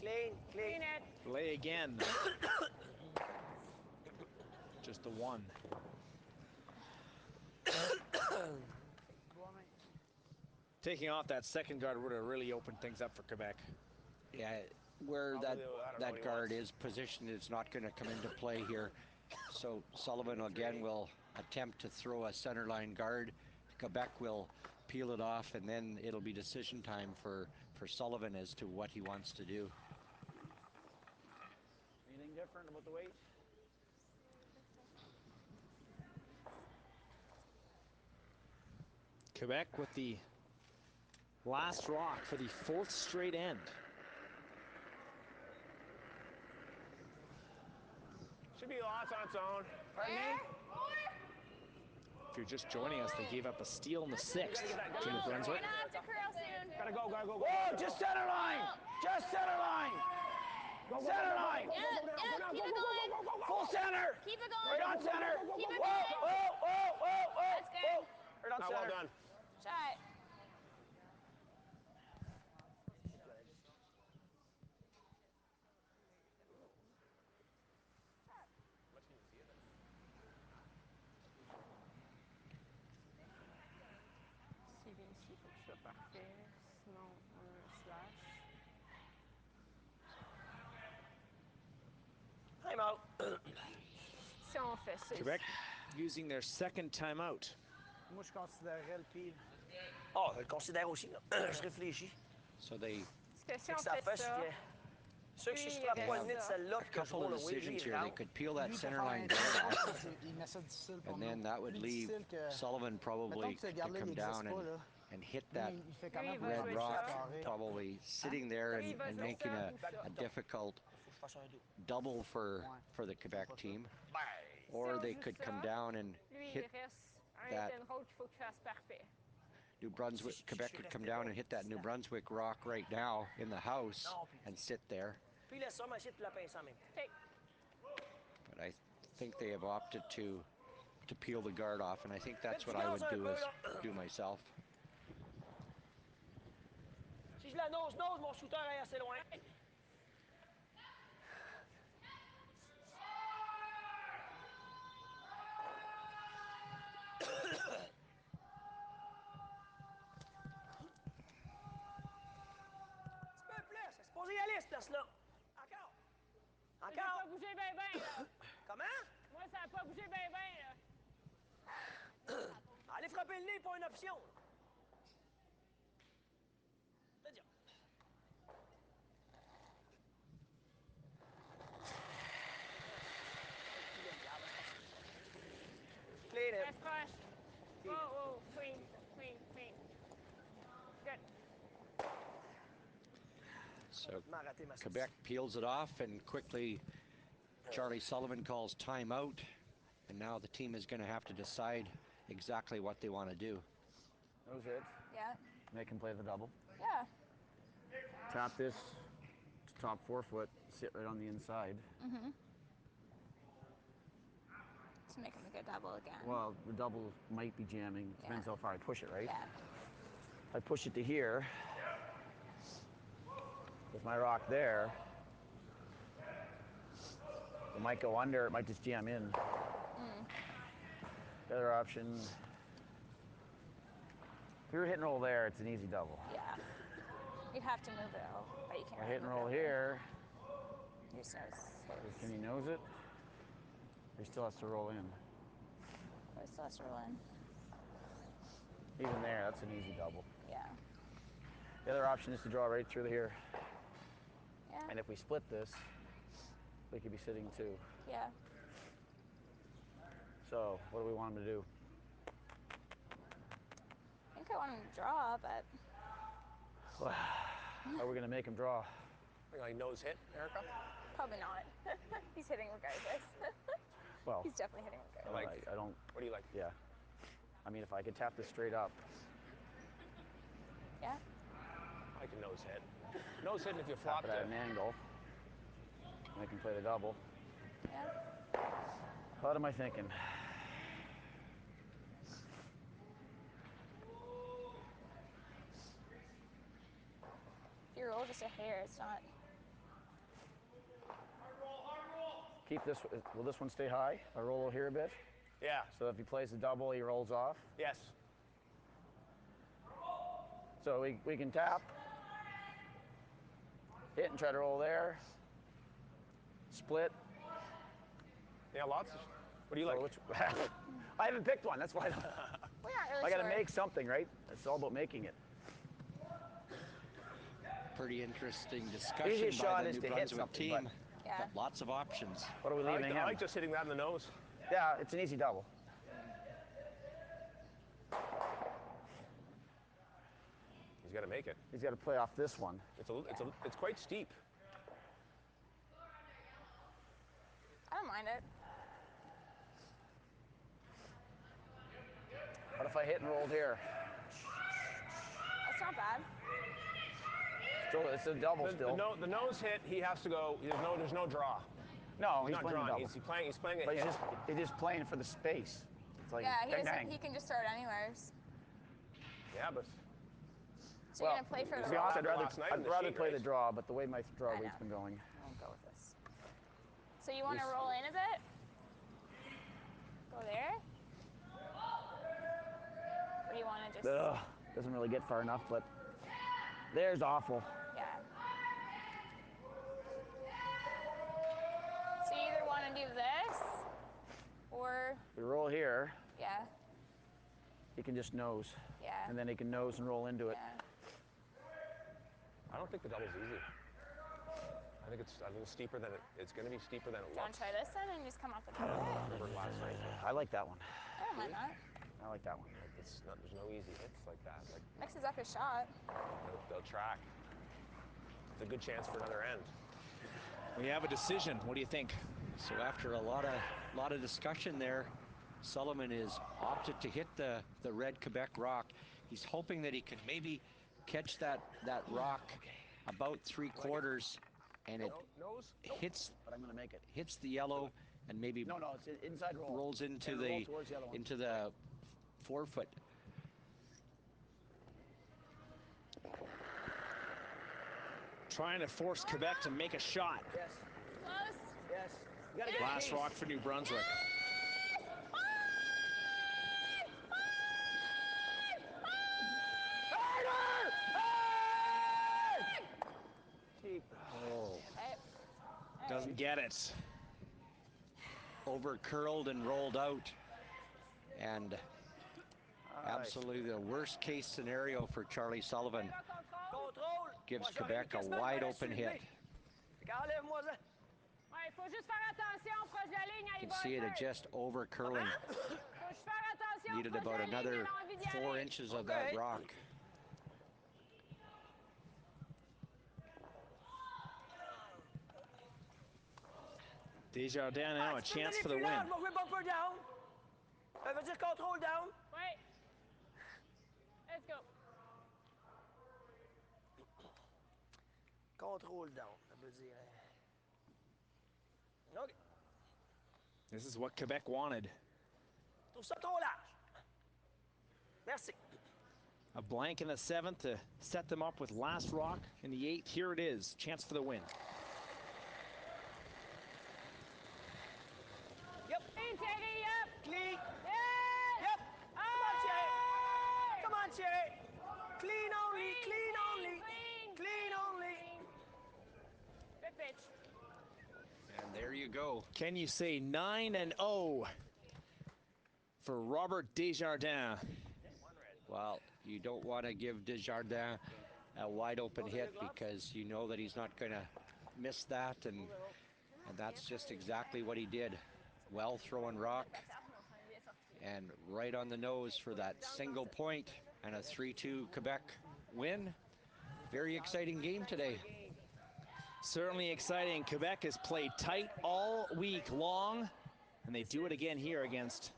Clean, clean. Clean it. Blais again. Just the one. Taking off that second guard would have really opened things up for Quebec. Yeah, where I don't know that what he guard wants. is positioned is not going to come into play here. So Sullivan again will attempt to throw a centerline guard. Quebec will peel it off, and then it'll be decision time for Sullivan as to what he wants to do. Anything different about the weight? Quebec with the last rock for the 4th straight end. Should be lots on its own. Pardon me? If you're just joining us, they gave up a steal in the 6th to New Brunswick. We're gonna have to curl soon. Gotta go, gotta go, go. Whoa, just center line! Just center line! Center line! Yeah, keep it going. Full center! Keep it going. Right on center! Keep it Whoa, going. whoa, whoa, whoa, whoa! That's good. Whoa. Right on center. Well done. Shot. C'est bien ici, il faut que je sois parfait. Sinon, on a un slash. Time out. Si on fait ça Quebec ici. using their 2nd timeout. Moi, je considérerais le pile. Oh, je le considère aussi, là. Je réfléchis. So they Parce que si on Ça fait fait, ça, ceux que si je Puis, frappe il pas reste le nez de ça. celle-là, a puis que je couple roule of away, lui, decisions il here. They rentre. could peel that Lui, center pour line faire un guard off, jeu, il met ça difficile pour and nous. then that would Plus leave difficile que- Sullivan probably Mettons que ce to gars-là, come il down existe pas, là. and hit Lui, that il fait comment Lui, il pour va red jouer rock, ça. probably sitting there Lui, il va and jouer making ça. a difficult Faut que je fasse un dos. double for the Quebec team. Ben, Or on they joue could come ça, down and Lui, il hit reste un that hit and roll qu'il faut qu'il fasse parfait. New Brunswick. Quebec could come down and hit that New Brunswick rock right now in the house and sit there. puis laisse ça, mais essaye de la pincer en même temps. OK. But I think they have opted to peel the guard off, and I think that's what I would do myself. Si je la nose, mon shooter est assez loin. Un peu plus, c'est supposé y aller, cette place-là. Encore. Ça n'a Encore. pas bougé bien, bien, là. Comment? Moi, ça n'a pas bougé bien, bien, là. Aller frapper le nez, pas une option. C'est dur. Clean it. Reste proche. Oh, oh, clean, clean, clean. Good. So Quebec peels it off, and quickly Charlie Sullivan calls timeout, and now the team is going to have to decide exactly what they want to do. Nose hit. Yeah. Make him play the double. Yeah. Tap this to top 4 foot, sit right on the inside. Mm-hmm. To make him a good double again. Well, the double might be jamming. Depends how far I push it, right? Yeah. If I push it to here, with my rock there, it might go under, it might just jam in. The other option, if you're hit and roll there, it's an easy double. Yeah. You'd have to move it out, but you can't. I hit and move roll it. here, You just notice. can he nose it? He still has to roll in. It still has to roll in. Even there, that's an easy double. Yeah. The other option is to draw right through here. Yeah. And if we split this, we could be sitting 2. Yeah. So, what do we want him to do? I think I want him to draw, but How are we going to make him draw? Like nose hit, Erica? probably not. He's hitting regardless. Well, He's definitely hitting regardless. I don't. What do you like? Yeah. I mean, if I could tap this straight up, Yeah. I can nose hit. Nose hit if you tap flop it at an it. angle, and I can play the double. Yeah. What am I thinking? If you roll just a hair, it's not. Keep this. Will this one stay high? I roll here a bit. Yeah. So if he plays the double, he rolls off. Yes. So we can tap. Hit and try to roll there. Split. Yeah, lots. What do you like? I haven't picked one. That's why We aren't really I got to sure. make something, right? It's all about making it. Pretty interesting discussion Easiest by shot the is New to hit Brunswick something, team. Yeah. Got lots of options. What are we leaving him? I like just hitting that in the nose. Yeah, it's an easy double. He's got to make it. He's got to play off this one. It's quite steep. I don't mind it. What if I hit and rolled here? That's not bad. Still, it's a double still. The nose hit, he has to go. There's no draw. No, he's not playing drawing. the double. He's playing a But hit. he's just playing for the space. It's like Yeah, dang, dang. he can just start anywheres. Yeah, but So you're gonna play for to the be honest, last night in I'd the rather sheet, play right? the draw, but the way my draw I weight's know. been going. I won't go with this. So you want to roll in a bit? Go there? Or do you want to just... Ugh, doesn't really get far enough, but there's awful. Yeah. So you either want to do this, or... We roll here, Yeah, he can just nose. yeah. And then he can nose and roll into it. Yeah. I don't think the double's easy. I think it's a little steeper than it's going to be steeper than it Do you want looks. to try this then and just come off the top of it? Remember last night? I like that one. I don't mind that. I like that one. There's no easy hits like that. Like Mixes up his shot. they'll track. It's a good chance for another end. We have a decision. What do you think? So after a lot of discussion there, Sullivan is opted to hit the red Quebec rock. He's hoping that he can maybe catch that rock about 3/4, and it hits. But I'm gonna make it. Hits the yellow, and maybe No, it's inside roll. rolls into And roll towards the other one. into the forefoot. Trying to force Quebec to make a shot. Yes. Close. Yes. You gotta get Last peace. rock for New Brunswick. Cheap. Doesn't get it. Over curled and rolled out, and absolutely the worst case scenario for Charlie Sullivan. Gives Quebec a wide open hit. Ouais, il faut juste faire attention proche de la ligne. You can see it just over curling. Faut juste faire attention Needed proche de about la ligne, another il a envie d'y 4 aller. inches of that rock. Desjardins now a chance for the win. Bumper down. Ça veut dire contrôle down. Ouais. Let's go. Contrôle down, ça veut dire. OK. This is what Quebec wanted. Trouve ça trop large. Merci. A blank in the 7th to set them up with last rock in the 8th. Here it is. Chance for the win. Yep. Clean, Thierry, yep. Clean. Yeah. Yep. Come on, Thierry. Come on, Thierry. Clean only. Clean only. Clean only. Good pitch. And there you go. Can you say 9-0 for Robert Desjardins? Well, you don't want to give Desjardins a wide open hit because you know that he's not going to miss that, and that's just exactly what he did. Well thrown rock, and right on the nose for that single point and a 3-2 Quebec win. Very exciting game today. Certainly exciting. Quebec has played tight all week long, and they do it again here against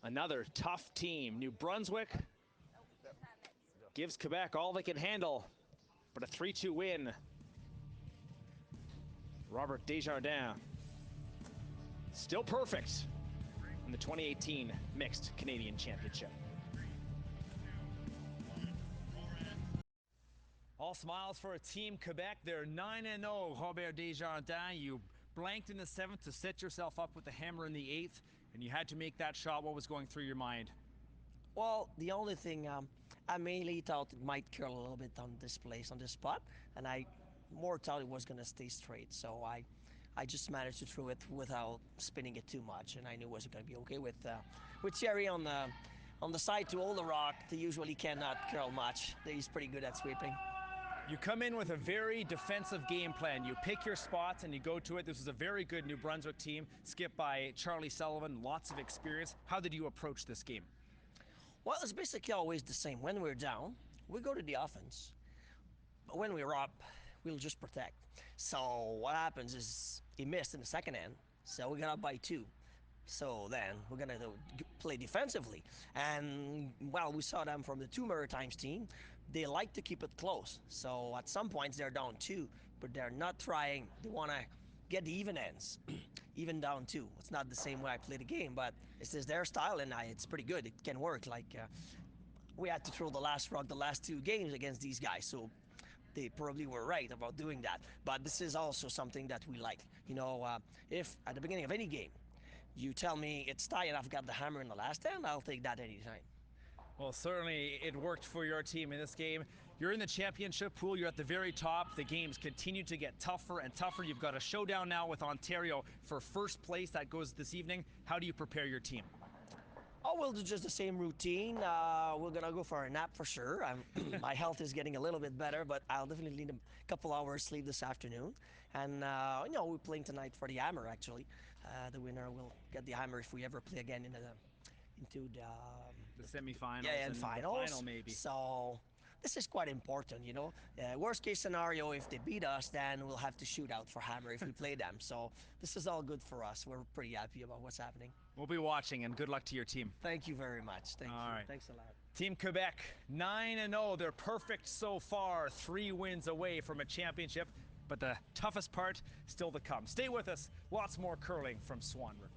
another tough team. New Brunswick gives Quebec all they can handle, but a 3-2 win. Robert Desjardins still perfect in the 2018 Mixed Canadian Championship. All smiles for a Team Quebec. They're 9-0. Robert Desjardins, you blanked in the 7th to set yourself up with the hammer in the 8th, and you had to make that shot. What was going through your mind? Well, the only thing I mainly thought it might curl a little bit on this place, on this spot, and I more thought it was gonna stay straight. So I just managed to throw it without spinning it too much, and I knew it was gonna be okay with Thierry on the side to hold the rock. They usually cannot curl much. He's pretty good at sweeping. You come in with a very defensive game plan. You pick your spots and you go to it. This was a very good New Brunswick team, skipped by Charlie Sullivan, lots of experience. How did you approach this game? Well, it's basically always the same. When we're down, we go to the offense. But when we're up, we'll just protect. So what happens is he missed in the second end, so we got up by 2. So then we're gonna play defensively. And well, we saw them from the 2 Maritimes team. They like to keep it close. So at some points they're down 2, but they're not trying. They want to get the even ends, even down 2. It's not the same way I play the game, but it's just their style, and it's pretty good. It can work. Like we had to throw the last rock the last 2 games against these guys, so they probably were right about doing that. But this is also something that we like. You know, if at the beginning of any game you tell me it's tie and I've got the hammer in the last end, I'll take that anytime. Well, certainly it worked for your team in this game. You're in the championship pool. You're at the very top. The games continue to get tougher and tougher. You've got a showdown now with Ontario for first place. That goes this evening. How do you prepare your team? Oh, we'll do just the same routine. We're gonna go for a nap for sure. My health is getting a little bit better, but I'll definitely need a couple hours sleep this afternoon. And we're playing tonight for the hammer. Actually, the winner will get the hammer if we ever play again into The semifinals and finals. The final maybe. So this is quite important, you know. Worst case scenario, if they beat us, then we'll have to shoot out for hammer if we play them. So this is all good for us. We're pretty happy about what's happening. We'll be watching, and good luck to your team. Thank you very much. Thank you. Right. Thanks a lot. Team Quebec, 9-0. They're perfect so far. 3 wins away from a championship, but the toughest part still to come. Stay with us. Lots more curling from Swan River.